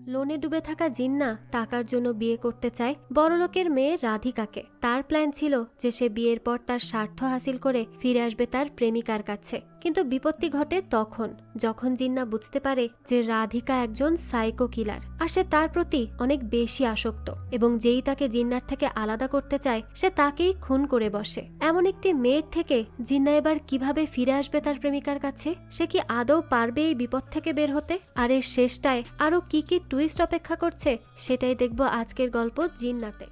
লোনে ডুবে থাকা জিন্না টাকার জন্য বিয়ে করতে চায় বড়লোকের মেয়ে রাধিকাকে। তার প্ল্যান ছিল যে সে বিয়ের পর তার স্বার্থ হাসিল করে ফিরে আসবে তার প্রেমিকার কাছে। কিন্তু বিপত্তি ঘটে তখন যখন জিন্না বুঝতে পারে যে রাধিকা একজন সাইকো কিলার, আর সে তার প্রতি অনেক বেশি আসক্ত এবং যেই তাকে জিন্নার থেকে আলাদা করতে চায় সে তাকেই খুন করে বসে। এমন একটি মেয়ের থেকে জিন্না এবার কিভাবে ফিরে আসবে তার প্রেমিকার কাছে? সে কি আদৌ পারবে এই বিপদ থেকে বের হতে? আর এর শেষটায় আরো কি কি টুইস্ট অপেক্ষা করছে সেটাই দেখব আজকের গল্প জিন্নাতে।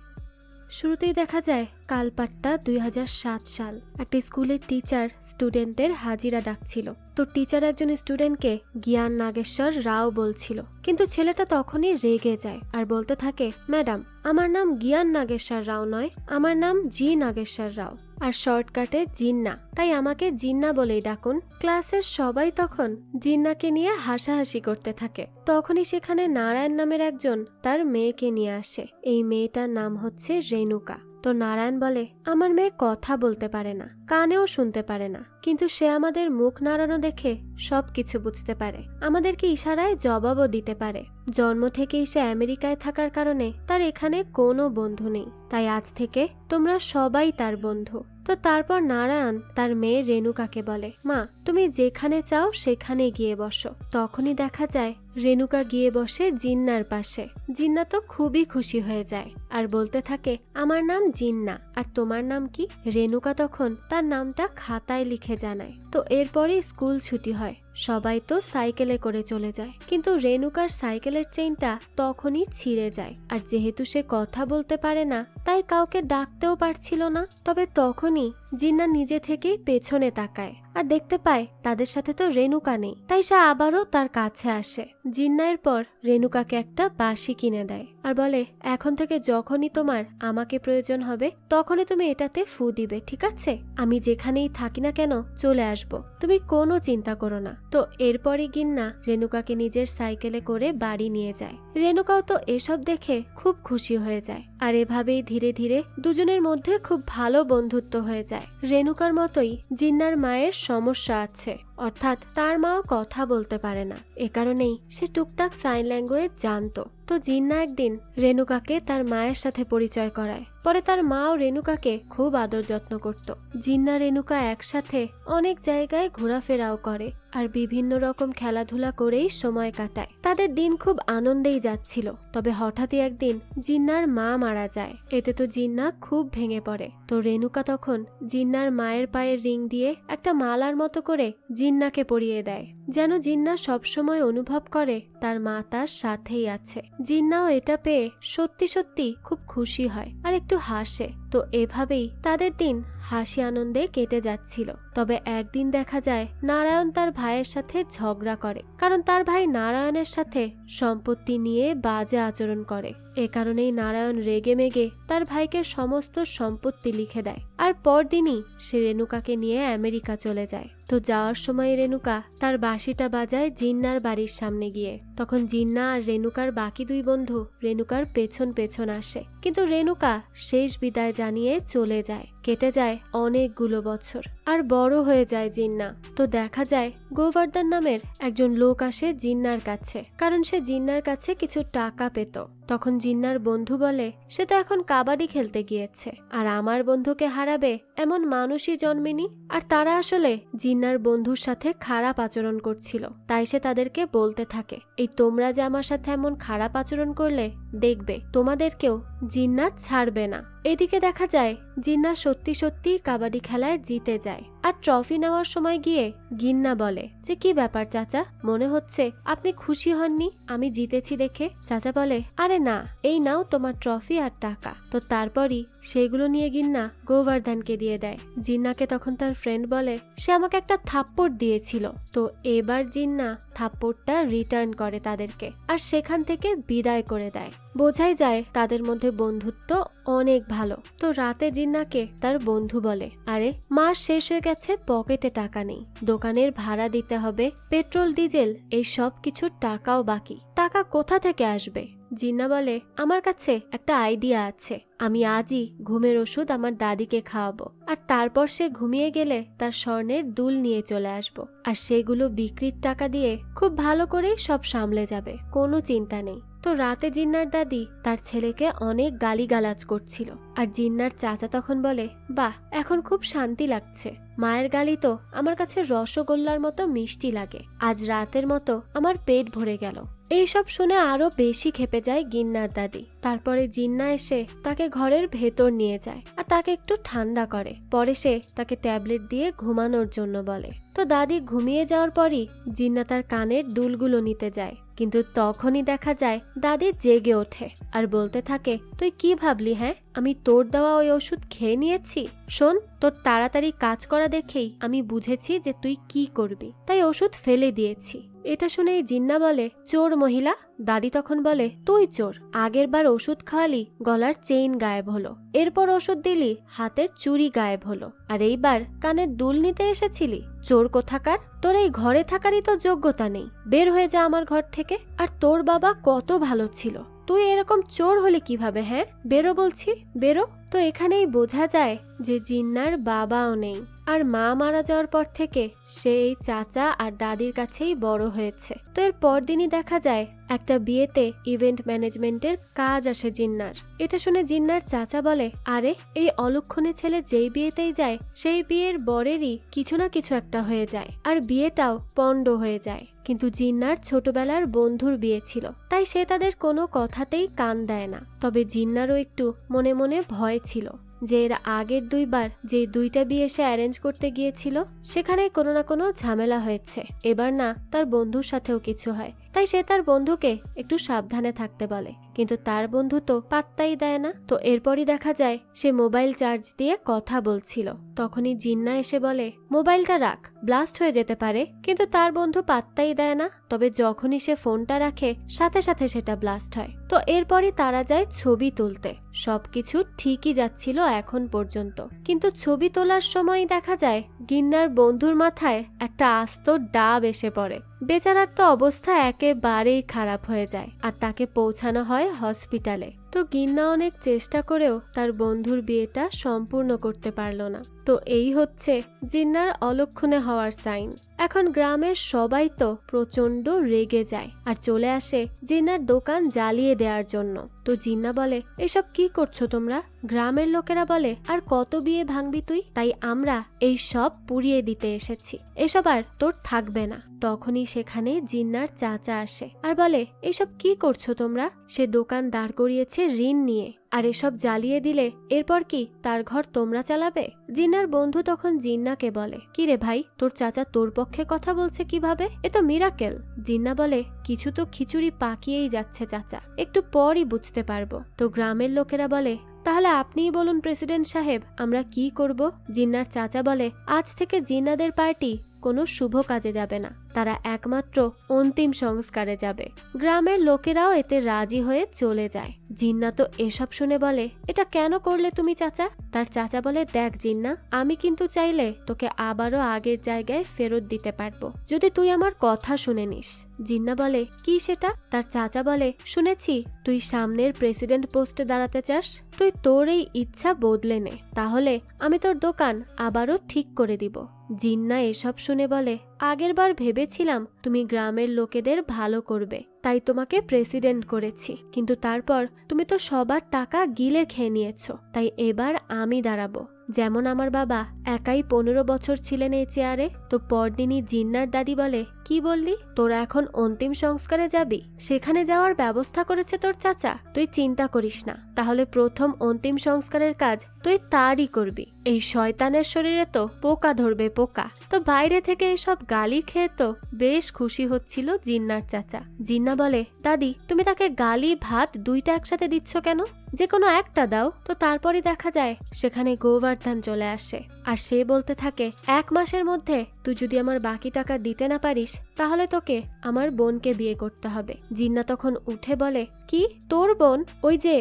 শুরুতেই দেখা যায় কালপাট্টা 2007 সাল। একটা স্কুলের টিচার স্টুডেন্টদের হাজিরা ডাকছিল। তো টিচার একজন স্টুডেন্টকে জ্ঞান নাগেশ্বর রাও বলছিল, কিন্তু ছেলেটা তখনই রেগে যায় আর বলতে থাকে, ম্যাডাম আমার নাম জ্ঞান নাগেশ্বর রাও নয়, আমার নাম জি নাগেশ্বর রাও, আর শর্টকাটে জিন্না, তাই আমাকে জিন্না বলেই ডাকুন। ক্লাসের সবাই তখন জিন্নাকে নিয়ে হাসাহাসি করতে থাকে। তখনই সেখানে নারায়ণ নামের একজন তার মেয়েকে নিয়ে আসে। এই মেয়েটার নাম হচ্ছে রেণুকা। তো নারায়ণ বলে, আমার মেয়ে কথা বলতে পারে না, কানেও শুনতে পারে না, কিন্তু সে আমাদের মুখ নাড়ানো দেখে সবকিছু বুঝতে পারে, আমাদেরকে ইশারায় জবাবও দিতে পারে। জন্ম থেকেই সে আমেরিকায় থাকার কারণে তার এখানে কোনো বন্ধু নেই, তাই আজ থেকে তোমরা সবাই তার বন্ধু। তো তারপর নারায়ণ তার মেয়ে রেণুকাকে বলে, মা তুমি যেখানে চাও সেখানে গিয়ে বসো। তখনই দেখা যায় রেণুকা গিয়ে বসে জিন্নার পাশে। জিন্না তো খুবই খুশি হয়ে যায় আর বলতে থাকে, আমার নাম জিন্না, আর তোমার নাম কি? রেণুকা তখন তার নামটা খাতায় লিখে জানায়। তো এরপরে স্কুল ছুটি হয়, সবাই তো সাইকেলে করে চলে যায়, কিন্তু রেণুকার সাইকেলের চেইনটা তখনই ছিঁড়ে যায়। আর যেহেতু সে কথা বলতে পারে না তাই কাউকে ডাকতেও পারছিল না। তবে তখনই জিন্না নিজে থেকেই পেছনে তাকায় আর দেখতে পায় তাদের সাথে তো রেণুকা নেই, তাই সে আবারও তার কাছে আসে। জিন্না এরপর রেণুকাকে একটা বাঁশি কিনে দেয় আর বলে, এখন থেকে যখনই তোমার আমাকে প্রয়োজন হবে তখনই তুমি এটাতে ফু দিবে, ঠিক আছে? আমি যেখানেই থাকি না কেন চলে আসব, তুমি কোনো চিন্তা করো না। তো এরপরই গিন্না রেণুকাকে নিজের সাইকেলে করে বাড়ি নিয়ে যায়। রেণুকাও তো এসব দেখে খুব খুশি হয়ে যায়, আর এভাবেই ধীরে ধীরে দুজনের মধ্যে খুব ভালো বন্ধুত্ব হয়ে যায়। রেণুকার মতোই জিন্নার মায়ের সমস্যা আছে, অর্থাৎ তার মাও কথা বলতে পারে না, এ কারণেই সে টুকটাক সাইন ল্যাঙ্গুয়েজ জানতো। তো জিন্না একদিন রেণুকাকে তার মায়ের সাথে পরিচয় করায়। পরে তার মাও রেণুকাকে খুব আদর যত্ন করত। জিন্না রেণুকা একসাথে অনেক জায়গায় ঘোরাফেরাও করে আর বিভিন্ন রকম খেলাধুলা করেই সময় কাটায়। তাদের দিন খুব আনন্দেই যাচ্ছিল। তবে হঠাৎই একদিন জিন্নার মা মারা যায়। এতে তো জিন্না খুব ভেঙে পড়ে। তো রেণুকা তখন জিন্নার মায়ের পায়ের রিং দিয়ে একটা মালার মতো করে জিন্নাকে পরিয়ে দেয়, যেন জিন্না সবসময় অনুভব করে তার মা তার সাথেই আছে। জিন্নাও এটা পেয়ে সত্যি সত্যি খুব খুশি হয় আর একটু হাসে। তো এভাবেই তাদের দিন হাসি আনন্দে কেটে যাচ্ছিল। তবে একদিন দেখা যায় নারায়ণ তার ভাইয়ের সাথে ঝগড়া করে, কারণ তার ভাই নারায়ণের সাথে সম্পত্তি নিয়ে বাজে আচরণ করে। এ কারণেই নারায়ণ রেগে মেগে তার ভাইকে সমস্ত সম্পত্তি লিখে দেয়, আর পরদিনই সে রেণুকাকে নিয়ে আমেরিকা চলে যায়। তো যাওয়ার সময় রেণুকা তার বাঁশিটা বাজায় জিন্নার বাড়ির সামনে গিয়ে। তখন জিন্না আর রেণুকার বাকি দুই বন্ধু রেণুকার পেছন পেছন আসে, কিন্তু রেণুকা শেষ বিদায় জানিয়ে চলে যায়। কেটে যায় অনেকগুলো বছর, আর বড় হয়ে যায় জিন্না। তো দেখা যায় গোবর্ধন নামের একজন লোক আসে জিন্নার কাছে, কারণ সে জিন্নার কাছে কিছু টাকা পেত। তখন জিন্নার বন্ধু বলে, সে তো এখন কাবাডি খেলতে গিয়েছে, আর আমার বন্ধুকে হারাবে এমন মানুষই জন্মেনি। আর তারা আসলে জিন্নার বন্ধুর সাথে খারাপ আচরণ করছিল, তাই সে তাদেরকে বলতে থাকে, এই তোমরা যে আমার সাথে এমন খারাপ আচরণ করলে দেখবে তোমাদেরকেও জিন্নাত ছাড়বে না। এদিকে দেখা যায় জিন্না সত্যি সত্যি কাবাডি খেলায় জিতে যায়। আর ট্রফি নেওয়ার সময় গিয়ে গিন্না বলে যে, কি ব্যাপার চাচা, মনে হচ্ছে আপনি খুশি হননি আমি জিতেছি দেখে? চাচা বলে, আরে না, এই নাও তোমার ট্রফি আর টাকা। তো তারপরই সেগুলো নিয়ে গিন্না গোবর্ধনকে দিয়ে দেয়। জিন্নাকে তখন তার ফ্রেন্ড বলে, সে আমাকে একটা থাপ্পড় দিয়েছিল। তো এবার জিন্না থাপ্পড়টা রিটার্ন করে তাদেরকে, আর সেখান থেকে বিদায় করে দেয়। বোঝাই যায় তাদের মধ্যে বন্ধুত্ব অনেক ভালো। তো রাতে জিন্নাকে তার বন্ধু বলে, আরে মাস শেষ হয়ে গেছে, পকেটে টাকা নেই, দোকানের ভাড়া দিতে হবে, পেট্রোল ডিজেল এই সব কিছুর টাকাও বাকি, টাকা কোথা থেকে আসবে? জিন্না বলে, আমার কাছে একটা আইডিয়া আছে, আমি আজই ঘুমের ওষুধ আমার দাদিকে খাওয়াবো, আর তারপর সে ঘুমিয়ে গেলে তার স্বর্ণের দুল নিয়ে চলে আসবো, আর সেগুলো বিক্রির টাকা দিয়ে খুব ভালো করে সব সামলে যাবে, কোনো চিন্তা নেই। তো রাতে জিন্নার দাদি তার ছেলেকে অনেক গালিগালাজ করছিল, আর জিন্নার চাচা তখন বলে, বাহ, এখন খুব শান্তি লাগছে, মায়ের গালি তো আমার কাছে রসগোল্লার মতো মিষ্টি লাগে, আজ রাতের মতো আমার পেট ভরে গেল। এইসব শুনে আরো বেশি ক্ষেপে যায় গিন্নার দাদি। তারপরে জিন্না এসে তাকে ঘরের ভেতর নিয়ে যায় আর তাকে একটু ঠান্ডা করে, পরে সে তাকে ট্যাবলেট দিয়ে ঘুমানোর জন্য বলে। তো দাদি ঘুমিয়ে যাওয়ার পরই জিন্না তার কানের দুলগুলো নিতে যায়, কিন্তু তখনই দেখা যায় দাদি জেগে ওঠে আর বলতে থাকে, তুই কি ভাবলি? হ্যাঁ, আমি তোর দেওয়া ওই ওষুধ খেয়ে নিয়েছি? শোন, তোর তাড়াতাড়ি কাজ করা দেখেই আমি বুঝেছি যে তুই কি করবি, তাই ওষুধ ফেলে দিয়েছি। এটা শুনেই জিন্না বলে, চোর মহিলা। দাদি তখন বলে, তুই চোর, আগের বার ওষুধ খাওয়ালি গলার চেইন গায়েব হলো, এরপর ওষুধ দিলি হাতের চুড়ি গায়েব হলো, আর এইবার কানের দুল নিতে এসেছিলি। চোর কোথাকার, তোর এই ঘরে থাকারই তো যোগ্যতা নেই, বের হয়ে যা আমার ঘর থেকে। আর তোর বাবা কত ভালো ছিল, তুই এরকম চোর হলে কিভাবে? হ্যাঁ, বেরো বলছি, বেরো। তো এখানেই বোঝা যায় যে জিন্নার বাবাও নেই, আর মা মারা যাওয়ার পর থেকে সে এই চাচা আর দাদির কাছেই বড় হয়েছে। তো এর পরদিনই দেখা যায় একটা বিয়েতে ইভেন্ট ম্যানেজমেন্টের কাজ আসে জিন্নার। এটা শুনে জিন্নার চাচা বলে, আরে এই অলক্ষণে ছেলে যেই বিয়েতেই যায় সেই বিয়ের বরেরই কিছু না কিছু একটা হয়ে যায়, আর বিয়েটাও পণ্ড হয়ে যায়। কিন্তু জিন্নার ছোটবেলার বন্ধুর বিয়ে ছিল, তাই সে তাদের কোনো কথাতেই কান দেয় না। তবে জিন্নারও একটু মনে মনে ভয় ছিল যে এর আগের দুইবার যে দুইটা বিয়ে সে অ্যারেঞ্জ করতে গিয়েছিল সেখানে কোনো না কোনো ঝামেলা হয়েছে, এবার না তার বন্ধুর সাথেও কিছু হয়, তাই সে তার বন্ধুকে একটু সাবধানে থাকতে বলে। কিন্তু তার বন্ধু তো পাত্তাই দেয় না। তো এরপরই দেখা যায় সে মোবাইল চার্জ দিয়ে কথা বলছিল, তখনই জিন্না এসে বলে, মোবাইলটা রাখ, ব্লাস্ট হয়ে যেতে পারে। কিন্তু তার বন্ধু পাত্তাই দেয় না, তবে যখনই সে ফোনটা রাখে সাথে সাথে সেটা ব্লাস্ট হয়। তো এরপরই তারা যায় ছবি তুলতে। সবকিছু ঠিকই যাচ্ছিল এখন পর্যন্ত, কিন্তু ছবি তোলার সময় দেখা যায় গিন্নার বন্ধুর মাথায় একটা আস্ত ডাব এসে পড়ে। বেচারার তো অবস্থা একেবারেই খারাপ হয়ে যায়, আর তাকে পৌঁছানো হয় হসপিটালে। তো গিন্না অনেক চেষ্টা করেও তার বন্ধুর বিয়েটা সম্পূর্ণ করতে পারল না। তো এই হচ্ছে জিন্নার অলক্ষণে হওয়ার সাইন। এখন গ্রামের সবাই তো প্রচন্ড রেগে যায় আর চলে আসে জিন্নার দোকান জ্বালিয়ে দেওয়ার জন্য। তো জিন্না বলে, এসব কি করছো তোমরা? গ্রামের লোকেরা বলে, আর কত বিয়ে ভাঙবি তুই, তাই আমরা এই সব পুড়িয়ে দিতে এসেছি, এসব আর তোর থাকবে না। তখনই সেখানে জিন্নার চাচা আসে আর বলে, এসব কি করছো তোমরা? সে দোকান দাঁড় করিয়েছে ঋণ নিয়ে, আর এসব জ্বালিয়ে দিলে এরপর কি তার ঘর তোমরা চালাবে? জিন্নার বন্ধু তখন জিন্নাকে বলে, কি রে ভাই, তোর চাচা তোর পক্ষে কথা বলছে কিভাবে? এ তো মিরাকেল। জিন্না বলে, কিছু তো খিচুড়ি পাকিয়েই যাচ্ছে চাচা, একটু পরই বুঝতে পারবো। তো গ্রামের লোকেরা বলে, তাহলে আপনিই বলুন প্রেসিডেন্ট সাহেব, আমরা কি করব? জিন্নার চাচা বলে, আজ থেকে জিন্নাদের পার্টি কোনো শুভ কাজে যাবে না, তারা একমাত্র অন্তিম সংস্কারে যাবে। গ্রামের লোকেরাও এতে রাজি হয়ে চলে যায়। জিন্না তো এসব শুনে বলে, এটা কেন করলে তুমি চাচা? তার চাচা বলে, দেখ জিন্না, আমি কিন্তু চাইলে তোকে আবারও আগের জায়গায় ফেরত দিতে পারবো, যদি তুই আমার কথা শুনে নিস। জিন্না বলে, কি সেটা? তার চাচা বলে, শুনেছি তুই সামনের প্রেসিডেন্ট পোস্টে দাঁড়াতে চাস, তুই তোর এই ইচ্ছা বদলে নে, তাহলে আমি তোর দোকান আবারও ঠিক করে দিব। জিন্না এসব শুনে বলে, আগের বার ভেবেছিলাম তুমি গ্রামের লোকেদের ভালো করবে, তাই তোমাকে প্রেসিডেন্ট করেছি, কিন্তু তারপর তুমি তো সবার টাকা গিলে খেয়ে নিয়েছো, তাই এবার আমি দাঁড়াবো। যেমন আমার বাবা একাই 15 বছর ছিলেন এই চেয়ারে। তো পরদিনই জিন্নার দাদি বলে, কি বললি, তোরা এখন অন্তিম সংস্কারে যাবি? সেখানে যাওয়ার ব্যবস্থা করেছে তোর চাচা, তুই চিন্তা করিস না, তাহলে প্রথম অন্তিম সংস্কারের কাজ তুই তারই করবি। এই শয়তানের শরীরে তো পোকা ধরবে, পোকা। তো বাইরে থেকে এসব গালি খেয়ে তো বেশ খুশি হচ্ছিল জিন্নার চাচা। জিন্না বলে, দাদি, তুমি তাকে গালি ভাত দুইটা একসাথে দিচ্ছ কেন? যে কোনো একটা দাও। তো তারপরে দেখা যায় সেখানে গোবর্ধন চলে আসে, আর সে বলতে থাকে, 1 মাসের মধ্যে তুই যদি আমার বাকি টাকা দিতে না পারিস তাহলে তোকে আমার বোনকে বিয়ে করতে হবে। জিন্না তখন উঠে বলে, কি, তোর বোন? ওই যে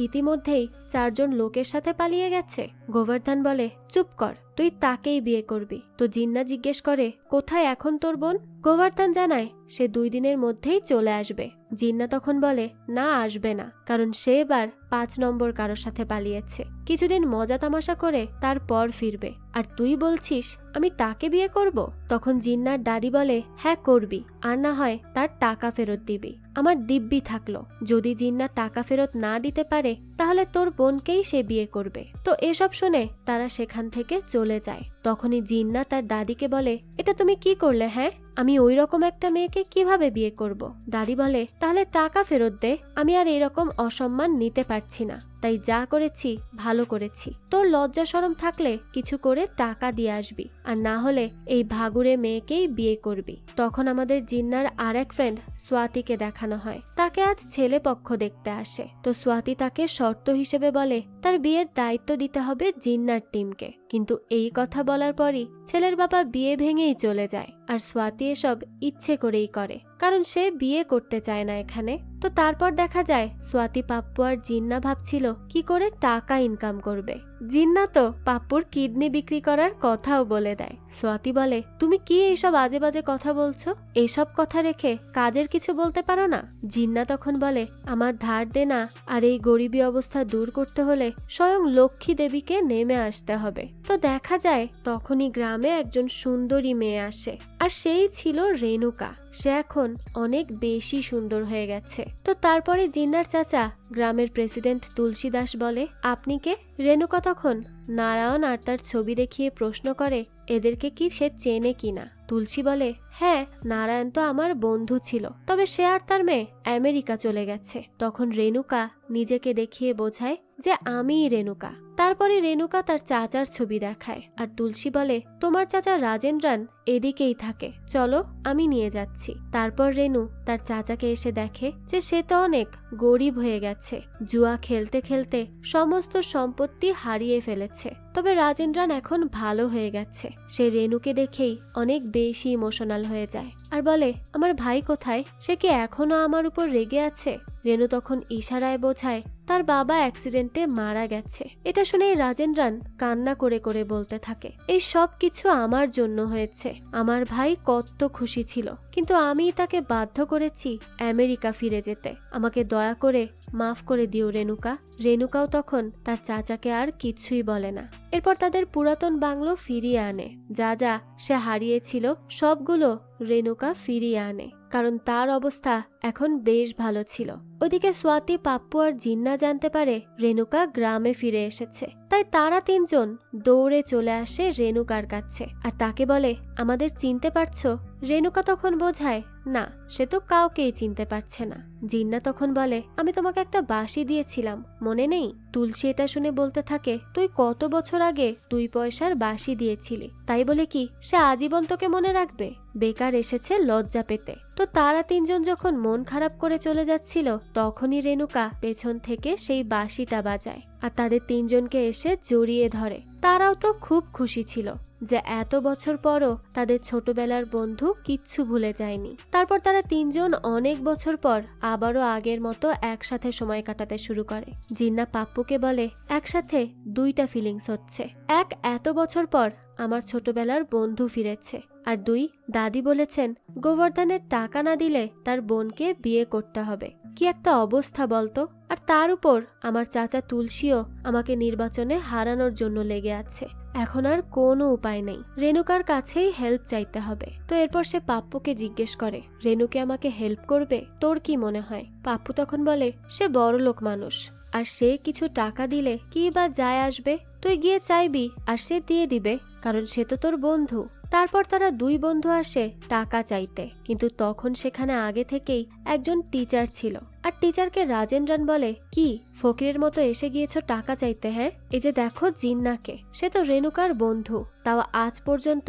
ইতিমধ্যেই 4 জন লোকের সাথে পালিয়ে গেছে? গোবর্ধন বলে, চুপ কর, তুই তাকেই বিয়ে করবি। তো জিন্না জিজ্ঞেস করে, কোথায় এখন তোর বোন? গোবর্ধন জানায় সে 2 দিনের মধ্যেই চলে আসবে। জিন্না তখন বলে, না, আসবে না, কারণ সে এবার 5 নম্বর কারোর সাথে পালিয়েছে। কিছুদিন মজা তামাশা করে তারপর ফিরবে, আর তুই বলছিস আমি তাকে বিয়ে করব? তখন জিন্নার দাদি বলে, হ্যাঁ করবি, আর না হয় তার টাকা ফেরত দিবি। আমার দিব্যি থাকলো যদি জিন্না টাকা ফেরত না দিতে পারে তাহলে তোর বোনকেই সে বিয়ে করবে। তো এসব শুনে তারা সেখান থেকে চলে যায়। তখনই জিন্না তার দাদিকে বলে, এটা তুমি কি করলে? হ্যাঁ, আমি ওই রকম একটা মেয়েকে কিভাবে বিয়ে করব? দাদি বলে, তাহলে টাকা ফেরত দে, আমি আর এরকম অসম্মান নিতে পারছি না, তাই যা করেছি ভালো করেছি। তোর লজ্জা শরম থাকলে কিছু করে টাকা দিয়ে আসবি, আর না হলে এই ভাগুরে মেয়েকেই বিয়ে করবি। তখন আমাদের জিন্নার আর এক ফ্রেন্ড সোয়াতিকে দেখানো হয়। তাকে আজ ছেলে পক্ষ দেখতে আসে। তো সোয়াতি তাকে শর্ত হিসেবে বলে তার বিয়ের দায়িত্ব দিতে হবে জিন্নার টিমকে। কিন্তু এই কথা বলার পরই ছেলের বাবা বিয়ে ভেঙেই চলে যায়, আর সোয়াতি এসব ইচ্ছে করেই করে, কারণ সে বিয়ে করতে চায় না এখানে। তো তারপর দেখা যায় সোয়াতি, পাপ্পু আর জিন্না ভাবছিল কি করে টাকা ইনকাম করবে। জিন্না তো পাপ্পুর কিডনি বিক্রি করার কথাও বলে দেয়। সোয়াতি বলে, তুমি কি এইসব আজে বাজে কথা বলছো? এইসব কথা রেখে কাজের কিছু বলতে পারো না? জিন্না তখন বলে, আমার ধার দেনা আর এই গরিবী অবস্থা দূর করতে হলে স্বয়ং লক্ষ্মী দেবীকে নেমে আসতে হবে। তো দেখা যায় তখনই গ্রামে একজন সুন্দরী মেয়ে আসে, আর সেই ছিল রেণুকা। সে এখন অনেক বেশি সুন্দর হয়ে গেছে। তো তারপরে জিন্নার চাচা গ্রামের প্রেসিডেন্ট তুলসী দাস বলে, আপনি কে? রেণুকা তখন নারায়ণ আর তার ছবি দেখিয়ে প্রশ্ন করে, এদেরকে কি সে চেনে কিনা? তুলসী বলে, হ্যাঁ, নারায়ণ তো আমার বন্ধু ছিল, তবে সে আর তার মেয়ে আমেরিকা চলে গেছে। তখন রেণুকা নিজেকে দেখিয়ে বোঝায় যে আমিই রেণুকা। তারপরে রেণুকা তার চাচার ছবি দেখায়, আর তুলসী বলে, তোমার চাচা রাজেন্দ্রন এদিকেই থাকে, চলো আমি নিয়ে যাচ্ছি। তারপর রেণু তার চাচাকে এসে দেখে যে সে তো অনেক গরিব হয়ে গেছে, জুয়া খেলতে খেলতে সমস্ত সম্পত্তি হারিয়ে ফেলেছে। তবে রাজেন্দ্রন এখন ভালো হয়ে গেছে। সে রেণুকে দেখেই অনেক বেশি ইমোশনাল হয়ে যায়, আর বলে, আমার ভাই কোথায়? সে কি এখনো আমার উপর রেগে আছে? রেণু তখন ইশারায় বোঝায় তার বাবা অ্যাক্সিডেন্টে মারা গেছে। এটা শুনে রাজেন্দ্রন কান্না করে করে বলতে থাকে, এই সব কিছু আমার জন্য হয়েছে। আমার ভাই কত খুশি ছিল, কিন্তু আমি তাকে বাধ্য করেছি আমেরিকা ফিরে যেতে। আমাকে দয়া করে মাফ করে দিও রেণুকা। রেণুকাও তখন তার চাচাকে আর কিছুই বলে না। এরপর তাদের পুরাতন বাংলো ফিরিয়ে আনে। যা যা সে হারিয়েছিল সবগুলো রেণুকা ফিরিয়ে আনে, কারণ তার অবস্থা এখন বেশ ভালো ছিল। ওদিকে সোয়াতি, পাপ্পু আর জিন্না জানতে পারে রেণুকা গ্রামে ফিরে এসেছে, তাই তারা তিনজন দৌড়ে চলে আসে রেণুকার কাছে, আর তাকে বলে, আমাদের চিনতে পারছো? রেণুকা তখন বোঝায়, না, সে তো কাউকেই চিনতে পারছে না। জিন্না তখন বলে, আমি তোমাকে একটা বাঁশি দিয়েছিলাম, মনে নেই? তুলসী এটা শুনে বলতে থাকে, তুই কত বছর আগে 2 পয়সার বাঁশি দিয়েছিলি, তাই বলে কি সে আজীবন তোকে মনে রাখবে? বেকার এসেছে লজ্জা পেতে। তো তারা তিনজন যখন মন খারাপ করে চলে যাচ্ছিল, তখনই রেণুকা পেছন থেকে সেই বাঁশিটা বাজায়, আর তাদের তিনজনকে এসে জড়িয়ে ধরে। তারাও তো খুব খুশি ছিল যে এত বছর পরও তাদের ছোটবেলার বন্ধু কিচ্ছু ভুলে যায়নি। তারপর তারা তিনজন অনেক বছর পর আবারও আগের মতো একসাথে সময় কাটাতে শুরু করে। জিন্না পাপ্পুকে বলে, একসাথে 2টা ফিলিংস হচ্ছে। এক, এত বছর পর আমার ছোটবেলার বন্ধু ফিরেছে, আর 2, দাদি বলেছেন গোবর্ধনের টাকা না দিলে তার বোনকে বিয়ে করতে হবে। কি একটা অবস্থা বলতো? আর তার উপর আমার চাচা তুলসীও আমাকে নির্বাচনে হারানোর জন্য লেগে আছে। এখন আর কোনো উপায় নেই, রেণুকার কাছেই হেল্প চাইতে হবে। তো এরপর সে পাপ্পুকে জিজ্ঞেস করে, রেণুকে আমাকে হেল্প করবে? তোর কি মনে হয়? পাপ্পু তখন বলে, সে বড়লোক মানুষ, আর সে কিছু টাকা দিলে কি বা যায় আসবে? তুই গিয়ে চাইবি আর সে দিয়ে দিবে, কারণ সে তো তোর বন্ধু। তারপর তারা 2 বন্ধু আসে টাকা চাইতে, কিন্তু তখন সেখানে আগে থেকেই একজন টিচার ছিল, আর টিচারকে রাজেন্দ্রন বলে, কি ফকিরের মতো এসে গিয়েছো টাকা চাইতে? হ্যাঁ, এই যে দেখো জিন্নাকে, সে তো রেণুকার বন্ধু, তাও আজ পর্যন্ত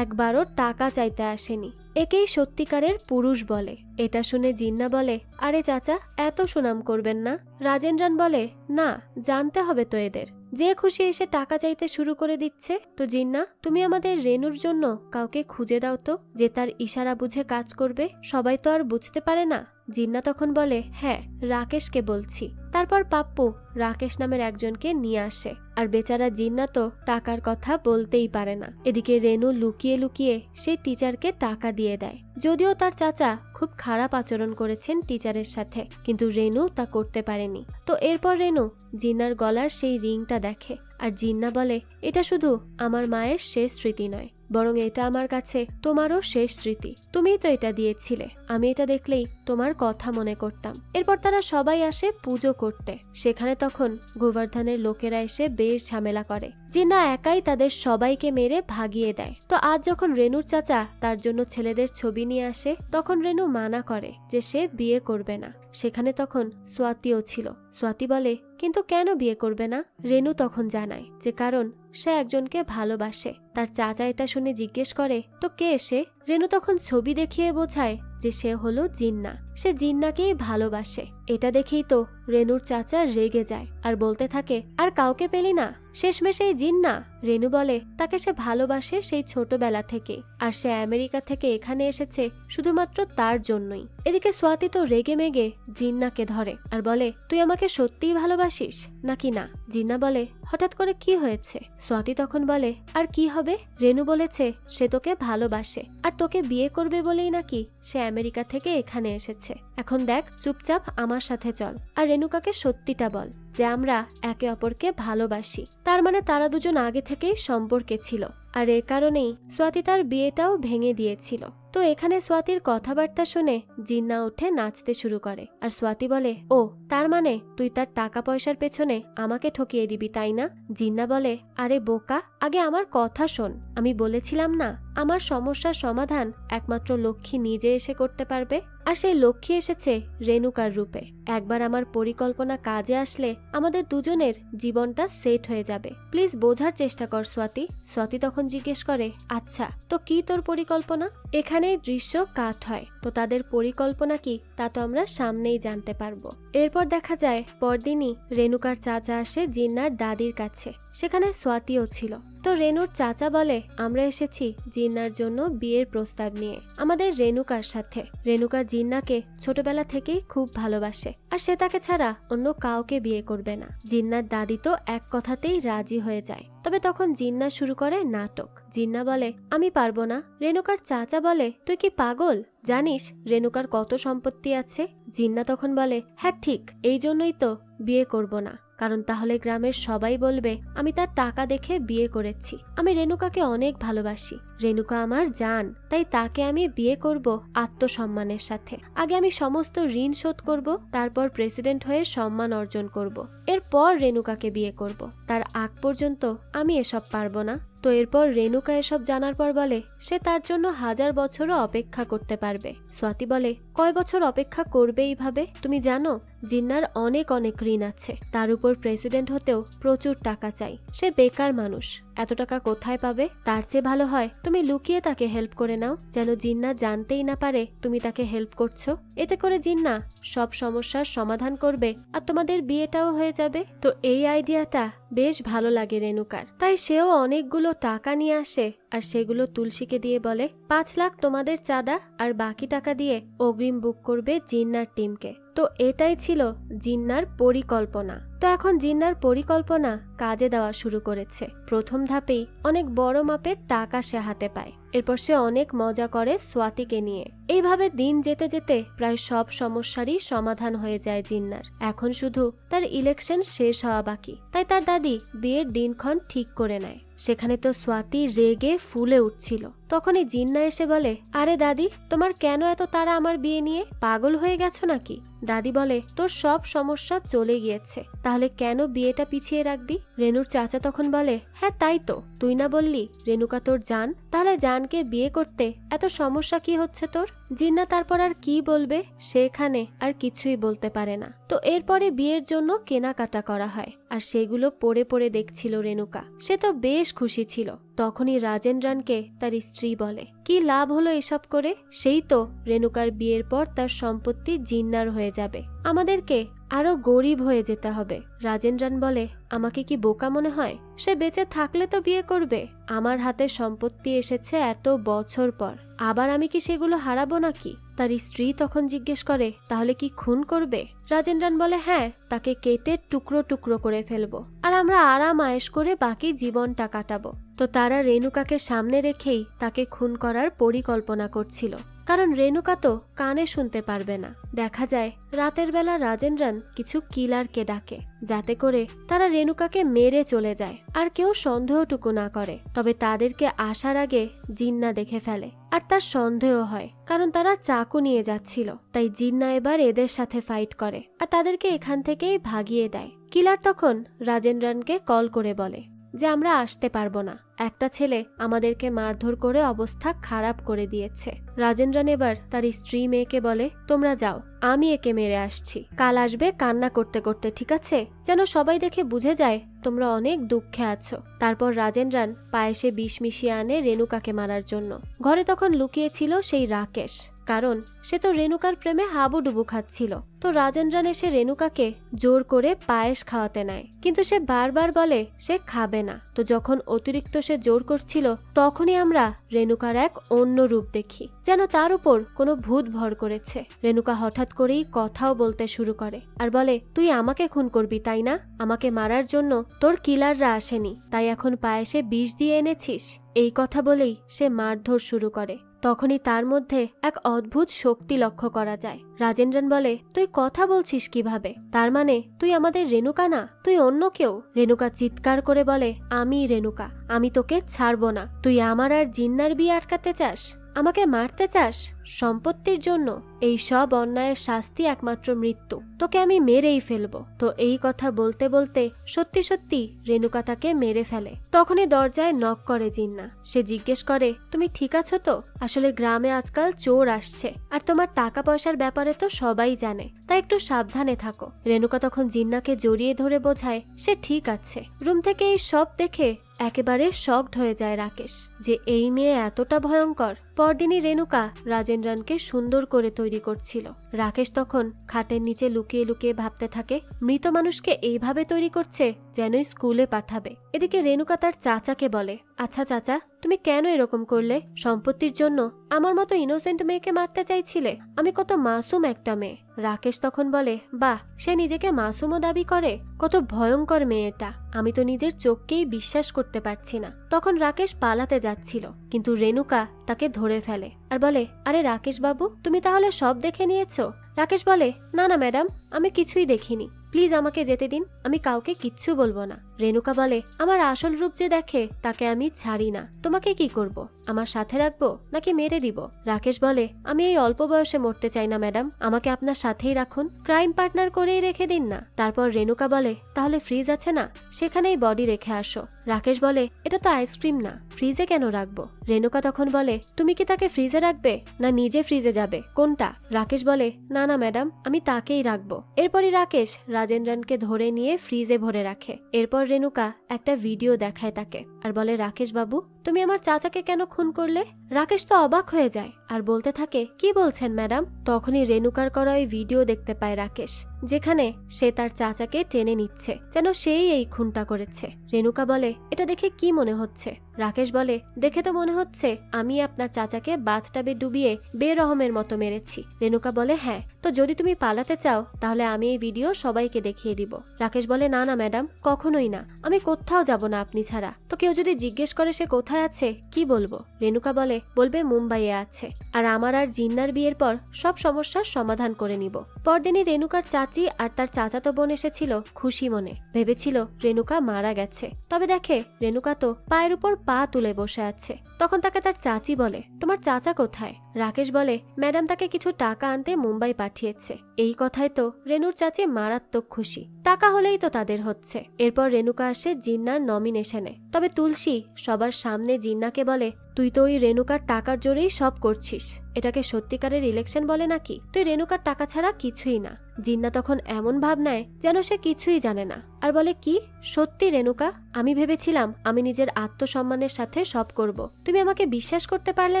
একবারও টাকা চাইতে আসেনি। একেই সত্যিকারের পুরুষ বলে। এটা শুনে জিন্না বলে, আরে চাচা, এত সুনাম করবেন না। রাজেন্দ্রন বলে, না, জানতে হবে তো এদের, যে খুশি এসে টাকা চাইতে শুরু করে দিচ্ছে। তো জিন্না, তুমি আমাদের রেণুর জন্য কাউকে খুঁজে দাও তো, যে তার ইশারা বুঝে কাজ করবে। সবাই তো আর বুঝতে পারে না জিন্না তখন বলে, হ্যাঁ রাকেশকে বলছি। তারপর পাপ্পু রাকেশ নামের একজনকে নিয়ে আসে, আর বেচারা জিন্না তো টাকার কথা বলতেই পারে না। এদিকে রেনু লুকিয়ে লুকিয়ে সেই টিচারকে টাকা দিয়ে দেয়। যদিও তার চাচা খুব খারাপ আচরণ করেছেন টিচারের সাথে, কিন্তু রেনু তা করতে পারেনি। তো এরপর রেনু জিন্নার গলার সেই রিংটা দেখে, আর জিন্না বলে, এটা শুধু আমার মায়ের শেষ স্মৃতি নয়, বরং এটা আমার কাছে তোমারও শেষ স্মৃতি। তুমিই তো এটা দিয়েছিলে, আমি এটা দেখলেই তোমার কথা মনে করতাম। এরপর তারা সবাই আসে পুজো করতে। সেখানে তখন গোবর্ধনের লোকেরা এসে বেশ ঝামেলা করে। জিন্না একাই তাদের সবাইকে মেরে ভাগিয়ে দেয়। তো আজ যখন রেনুর চাচা তার জন্য ছেলেদের ছবি নিয়ে আসে, তখন রেনু মানা করে যে সে বিয়ে করবে না। সেখানে তখন সোয়াতিও ছিল। সোয়াতি বলে, কিন্তু কেন বিয়ে করবে না? রেনু তখন জানায় যে কারণ সে একজনকে ভালোবাসে। তার চাচা এটা শুনে জিজ্ঞেস করে, তো কে সে? রেনু তখন ছবি দেখিয়ে বোঝায় যে সে হলো জিন্না। সে জিন্নাকেই ভালোবাসে। এটা দেখেই তো রেনুর চাচা রেগে যায় আর বলতে থাকে, আর কাউকে পেলি না? শেষমেশ এই জিন্না? রেনু বলে, তাকে সে ভালোবাসে সেই ছোটবেলা থেকে, আর সে আমেরিকা থেকে এখানে এসেছে শুধুমাত্র তার জন্যই। এদিকে সোয়াতি তো রেগে মেগে জিন্নাকে ধরে আর বলে, তুই আমাকে সত্যিই ভালোবাসিস নাকি না? জিন্না বলে, হঠাৎ করে কি হয়েছে? সোয়াতি তখন বলে, আর কি হবে? রেনু বলেছে সে তোকে ভালোবাসে আর তোকে বিয়ে করবে বলেই নাকি সে আমেরিকা থেকে এখানে এসেছে। এখন দেখ, চুপচাপ আমার সাথে চল আর রেনুকাকে সত্যিটা বল যে আমরা একে অপরকে ভালোবাসি। তার মানে তারা দুজন আগে থেকেই সম্পর্কে ছিল, আর এ কারণেই সোয়াতি তার বিয়েটাও ভেঙে দিয়েছিল। তো এখানে সোয়াতির কথাবার্তা শুনে জিন্না উঠে নাচতে শুরু করে, আর সোয়াতি বলে, ও তার মানে তুই তার টাকা পয়সার পেছনে আমাকে ঠকিয়ে দিবি, তাই না? জিন্না বলে, আরে বোকা, আগে আমার কথা শোন। আমি বলেছিলাম না আমার সমস্যার সমাধান একমাত্র লক্ষ্মী নিজে এসে করতে পারবে, আর সেই লক্ষ্মী এসেছে রেনুকার রূপে। একবার আমার পরিকল্পনা কাজে আসলে আমাদের দুজনের জীবনটা সেট হয়ে যাবে। প্লিজ বোঝার চেষ্টা কর সোয়াতি। সোয়াতি তখন জিজ্ঞেস করে, আচ্ছা তো কি তোর পরিকল্পনা? এখানেই দৃশ্য কাট হয়। তো তাদের পরিকল্পনা কি তা তো আমরা সামনেই জানতে পারবো। এরপর দেখা যায় পরদিনই রেনুকার চাচা আসে জিন্নার দাদির কাছে। সেখানে সোয়াতিও ছিল। তো রেনুর চাচা বলে, আমরা এসেছি জিন্নার জন্য বিয়ের প্রস্তাব নিয়ে আমাদের রেনুকার সাথে। রেনুকা জিন্নাকে ছোটবেলা থেকেই খুব ভালোবাসে, আর সে তাকে ছাড়া অন্য কাউকে বিয়ে করবে না। জিন্নার দাদি তো এক কথাতেই রাজি হয়ে যায়। তবে তখন জিন্না শুরু করে নাটক। জিন্না বলে, আমি পারবো না। রেনুকার চাচা বলে, তুই কি পাগল? জানিস রেনুকার কত সম্পত্তি আছে? জিন্না তখন বলে, হ্যাঁ ঠিক, এই জন্যই তো বিয়ে করব না, কারণ তাহলে গ্রামের সবাই বলবে আমি তার টাকা দেখে বিয়ে করেছি। আমি রেনুকাকে অনেক ভালোবাসি, রেনুকা আমার জান, তাই তাকে আমি বিয়ে করব আত্মসম্মানের সাথে। আগে আমি সমস্ত ঋণ শোধ করব, তারপর প্রেসিডেন্ট হয়ে সম্মান অর্জন করব, এরপর রেনুকাকে বিয়ে করব। তার আগ পর্যন্ত আমি এসব পারবো না। তো এরপর রেনুকা এসব জানার পর বলে সে তার জন্য 1000 বছরও অপেক্ষা করতে পারবে। সোয়াতি বলে, কয় বছর অপেক্ষা করবে এইভাবে? তুমি জানো জিন্নার অনেক অনেক ঋণ আছে, তার উপর প্রেসিডেন্ট হতেও প্রচুর টাকা চাই। সে বেকার মানুষ, এত টাকা কোথায় পাবে? তার চেয়ে ভালো হয় তুমি লুকিয়ে তাকে হেল্প করে নাও, যেন জিন্না জানতেই না পারে তুমি তাকে হেল্প করছো। এতে করে জিন্না সব সমস্যার সমাধান করবে আর তোমাদের বিয়েটাও হয়ে যাবে। তো এই আইডিয়াটা বেশ ভালো লাগে রেনুকার, তাই সেও অনেকগুলো টাকা নিয়ে আসে আর সেগুলো তুলসীকে দিয়ে বলে 5 লাখ তোমাদের চাঁদা, আর বাকি টাকা দিয়ে অগ্রিম বুক করবে জিন্নার টিমকে। তো এটাই ছিল জিন্নার পরিকল্পনা। তো এখন জিন্নার পরিকল্পনা কাজে দেওয়া শুরু করেছে। প্রথম ধাপেই অনেক বড় মাপের টাকা সে হাতে পায়। এরপর সে অনেক মজা করে সোয়াতিকে নিয়ে। এইভাবে দিন যেতে যেতে প্রায় সব সমস্যারই সমাধান হয়ে যায় জিন্নার। এখন শুধু তার ইলেকশন শেষ হওয়া বাকি, তাই তার দাদি বিয়ের দিনক্ষণ ঠিক করে নেয়। সেখানে তো সোয়াতি রেগে ফুলে উঠছিল। তখনই জিন্না এসে বলে, আরে দাদি, তোমার কেন এত তাড়া আমার বিয়ে নিয়ে? পাগল হয়ে গেছো নাকি? দাদি বলে, তোর সব সমস্যা চলে গিয়েছে, তাহলে কেন বিয়েটা পিছিয়ে রাখবি? রেনুর চাচা তখন বলে, হ্যাঁ তাই তো, তুই না বললি রেনুকা তোর জান, তাহলে জানকে বিয়ে করতে এত সমস্যা কি হচ্ছে তোর? জিন্না তারপর আর কি বলবে, সেখানে আর কিছুই বলতে পারে না। তো এরপরে বিয়ের জন্য কেনাকাটা করা হয়, আর সেগুলো পড়ে পড়ে দেখছিল রেনুকা। সে তো বেশ খুশি ছিল। তখনই রাজেন্দ্রানকে তার স্ত্রী বলে, কি লাভ হলো এসব করে? সেই তো রেনুকার বিয়ের পর তার সম্পত্তি জিন্নার হয়ে যাবে, আমাদেরকে আরো গরিব হয়ে যেতে হবে। রাজেন্দ্রন বলে, আমাকে কি বোকা মনে হয়? সে বেঁচে থাকলে তো বিয়ে করবে। আমার হাতে সম্পত্তি এসেছে এত বছর পর, আবার আমি কি সেগুলো হারাবো নাকি? তার স্ত্রী তখন জিজ্ঞেস করে, তাহলে কি খুন করবে? রাজেন্দ্রন বলে, হ্যাঁ, তাকে কেটে টুকরো টুকরো করে ফেলবো, আর আমরা আরাম আয়েশ করে বাকি জীবনটা কাটাবো। তো তারা রেণুকাকে সামনে রেখেই তাকে খুন করার পরিকল্পনা করছিল, কারণ রেণুকা তো কানে শুনতে পারবে না। দেখা যায় রাতের বেলা রাজেন্দ্রন কিছু কিলারকে ডাকে, যাতে করে তারা রেণুকাকে মেরে চলে যায় আর কেউ সন্দেহটুকু না করে। তবে তাদেরকে আসার আগে জিন্না দেখে ফেলে, আর তার সন্দেহ হয়, কারণ তারা চাকু নিয়ে যাচ্ছিল। তাই জিন্না এবার এদের সাথে ফাইট করে আর তাদেরকে এখান থেকেই ভাগিয়ে দেয়। কিলার তখন রাজেন্দ্রনকে কল করে বলে যে আমরা আসতে পারবো না, একটা ছেলে আমাদেরকে মারধর করে অবস্থা খারাপ করে দিয়েছে। রাজেন্দ্রন এবার তার স্ত্রী মেয়েকে বলে, তোমরা যাও, আমি একে মেরে আসছি, কাল আসবে কান্না করতে করতে, ঠিক আছে? যেন সবাই দেখে বুঝে যায় তোমরা অনেক দুঃখে আছো। তারপর রাজেন্দ্রন পায়েসে বিষ মিশিয়ে আনে রেণুকাকে মারার জন্য। ঘরে তখন লুকিয়েছিল সেই রাকেশ, কারণ সে তো রেণুকার প্রেমে হাবুডুবু খাচ্ছিল। তো রাজেন্দ্রন এসে রেণুকাকে জোর করে পায়েস খাওয়াতে নেয়, কিন্তু সে বারবার বলে সে খাবে না। তো যখন অতিরিক্ত সে জোর করছিল, তখনই আমরা রেণুকার এক অন্য রূপ দেখি, যেন তার উপর কোনো ভূত ভর করেছে। রেণুকা হঠাৎ করেই কথাও বলতে শুরু করে আর বলে, তুই আমাকে খুন করবি তাই না? আমাকে মারার জন্য তোর কিলাররা আসেনি, তাই এখন পায়েসে বিষ দিয়ে এনেছিস। এই কথা বলেই সে মারধর শুরু করে। তখনই তার মধ্যে এক অদ্ভুত শক্তি লক্ষ্য করা যায়। রাজেন্দ্রন বলে, তুই কথা বলছিস কিভাবে? তার মানে তুই আমাদের রেণুকা না, তুই অন্য কেউ। রেণুকা চিৎকার করে বলে, আমি রেণুকা, আমি তোকে ছাড়বো না। তুই আমার আর জিন্নার বিয়ে আটকাতে চাস, আমাকে মারতে চাস সম্পত্তির জন্য? এই সব অন্যায়ের শাস্তি একমাত্র মৃত্যু, তোকে আমি মেরেই ফেলবো। তো এই কথা বলতে বলতে সত্যি সত্যি রেণুকা তাকে মেরে ফেলে। তখনই দরজায় নক করে জিন্না। সে জিজ্ঞেস করে, তুমি ঠিক আছো তো? আসলে গ্রামে আজকাল চোর আসছে, আর তোমার টাকা পয়সার ব্যাপারে তো সবাই জানে, তাই একটু সাবধানে থাকো। রেণুকা তখন জিন্নাকে জড়িয়ে ধরে বোঝায় সে ঠিক আছে। রুম থেকে এই সব দেখে একেবারে শকড হয়ে যায় রাকেশ, যে এই মেয়ে এতটা ভয়ঙ্কর। পরদিনই রেণুকা রাজেন্দ্রনকে সুন্দর করে তৈরি করছিল। রাকেশ তখন খাটের নিচে লুকিয়ে লুকিয়ে ভাবতে থাকে, মৃত মানুষকে এইভাবে তৈরি করছে যেন স্কুলে পাঠাবে। এদিকে রেণুকা তার চাচাকে বলে, আচ্ছা চাচা, তুমি কেন এরকম করলে? সম্পত্তির জন্য আমার মতো ইনোসেন্ট মেয়েকে মারতে চাইছিলে? আমি কত মাসুম একটা মেয়ে। রাকেশ তখন বলে, বাহ, সে নিজেকে মাসুমও দাবি করে, কত ভয়ঙ্কর মেয়েটা, আমি তো নিজের চোখকেই বিশ্বাস করতে পারছি না। তখন রাকেশ পালাতে যাচ্ছিল, কিন্তু রেণুকা তাকে ধরে ফেলে আর বলে, আরে রাকেশ বাবু, তুমি তাহলে সব দেখে নিয়েছো? রাকেশ বলে, না না ম্যাডাম, আমি কিছুই দেখিনি, প্লিজ আমাকে যেতে দিন, আমি কাউকে কিচ্ছু বলবো না। রেণুকা বলে, আমার আসল রূপ যে দেখে তাকে আমি ছাড়ি না, তোমাকে কি করব? আমার সাথে রাখবো নাকি মেরে দিব? রাকেশ বলে, আমি এই অল্প বয়সে মরতে চাই না ম্যাডাম, আমাকে আপনার সাথেই রাখুন, ক্রাইম পার্টনার করেই রেখে দিন না। তারপর রেণুকা বলে, তাহলে ফ্রিজ আছে না, সেখানেই বডি রেখে আসো। রাকেশ বলে, এটা তো আইসক্রিম না, ফ্রিজে কেন রাখবো? রেণুকা তখন বলে, তুমি কি তাকে ফ্রিজে রাখবে না নিজে ফ্রিজে যাবে, কোনটা? রাকেশ বলে, না না ম্যাডাম, আমি তাকেই রাখবো। এরপরই রাকেশ রাজেন্দ্রনকে ধরে নিয়ে ফ্রিজে ভরে রাখে। এরপর রেণুকা একটা ভিডিও দেখায় তাকে আর বলে, রাকেশ বাবু, তুমি আমার চাচাকে কেন খুন করলে? রাকেশ তো অবাক হয়ে যায় আর বলতে থাকে, কি বলছেন ম্যাডাম? তখনই রেণুকার করা ওই ভিডিও দেখতে পায় রাকেশ, যেখানে সে তার চাচাকে টেনে নিচ্ছে, যেন সেই এই খুনটা করেছে। রেণুকা বলে, এটা দেখে কি মনে হচ্ছে? রাকেশ বলে, দেখে তো মনে হচ্ছে আমি আপনার চাচাকে বাথটাবে ডুবিয়ে বেরহমের মতো মেরেছি। রেণুকা বলে, হ্যাঁ, তো যদি তুমি পালাতে চাও তাহলে আমি এই ভিডিও সবাইকে দেখিয়ে দিব। রাকেশ বলে, না না ম্যাডাম, কখনোই না, আমি কোথাও যাব না আপনি ছাড়া। তো কেউ যদি জিজ্ঞেস করে সে কোথায় আছে, কি বলবো? রেণুকা বলে, বলবে মুম্বাইয়ে আছে, আর আমার আর জিন্নার বিয়ের পর সব সমস্যার সমাধান করে নিব। পরদিনই রেণুকার চাচি আর তার চাচাতো বোন এসেছিল খুশি মনে, ভেবেছিল রেণুকা মারা গেছে। তবে দেখে রেণুকা তো পায়ের উপর পা তুলে বসে আছে। তখন তাকে তার চাচি বলে, তোমার চাচা কোথায়? রাকেশ বলে, ম্যাডাম তাকে কিছু টাকা আনতে মুম্বাই পাঠিয়েছে। এই কথায় তো রেণুর চাচি মারাত্মক খুশি, টাকা হলেই তো তাদের হচ্ছে। এরপর রেণুকা আসে জিন্নার নমিনেশনে। তবে তুলসী সবার সামনে জিন্নাকে বলে, তুই তো ওই রেনুকার টাকার জোরেই সব করছিস। এটাকে সত্যিকারের ইলেকশন বলে নাকি? তুই রেনুকার টাকা ছাড়া কিছুই না। জিন্না তখন এমন ভাব নেয় যেন সে কিছুই জানে না, আর বলে, কি সত্যি রেনুকা? আমি ভেবেছিলাম আমি নিজের আত্মসম্মানের সাথে সব করব। তুমি আমাকে বিশ্বাস করতে পারলে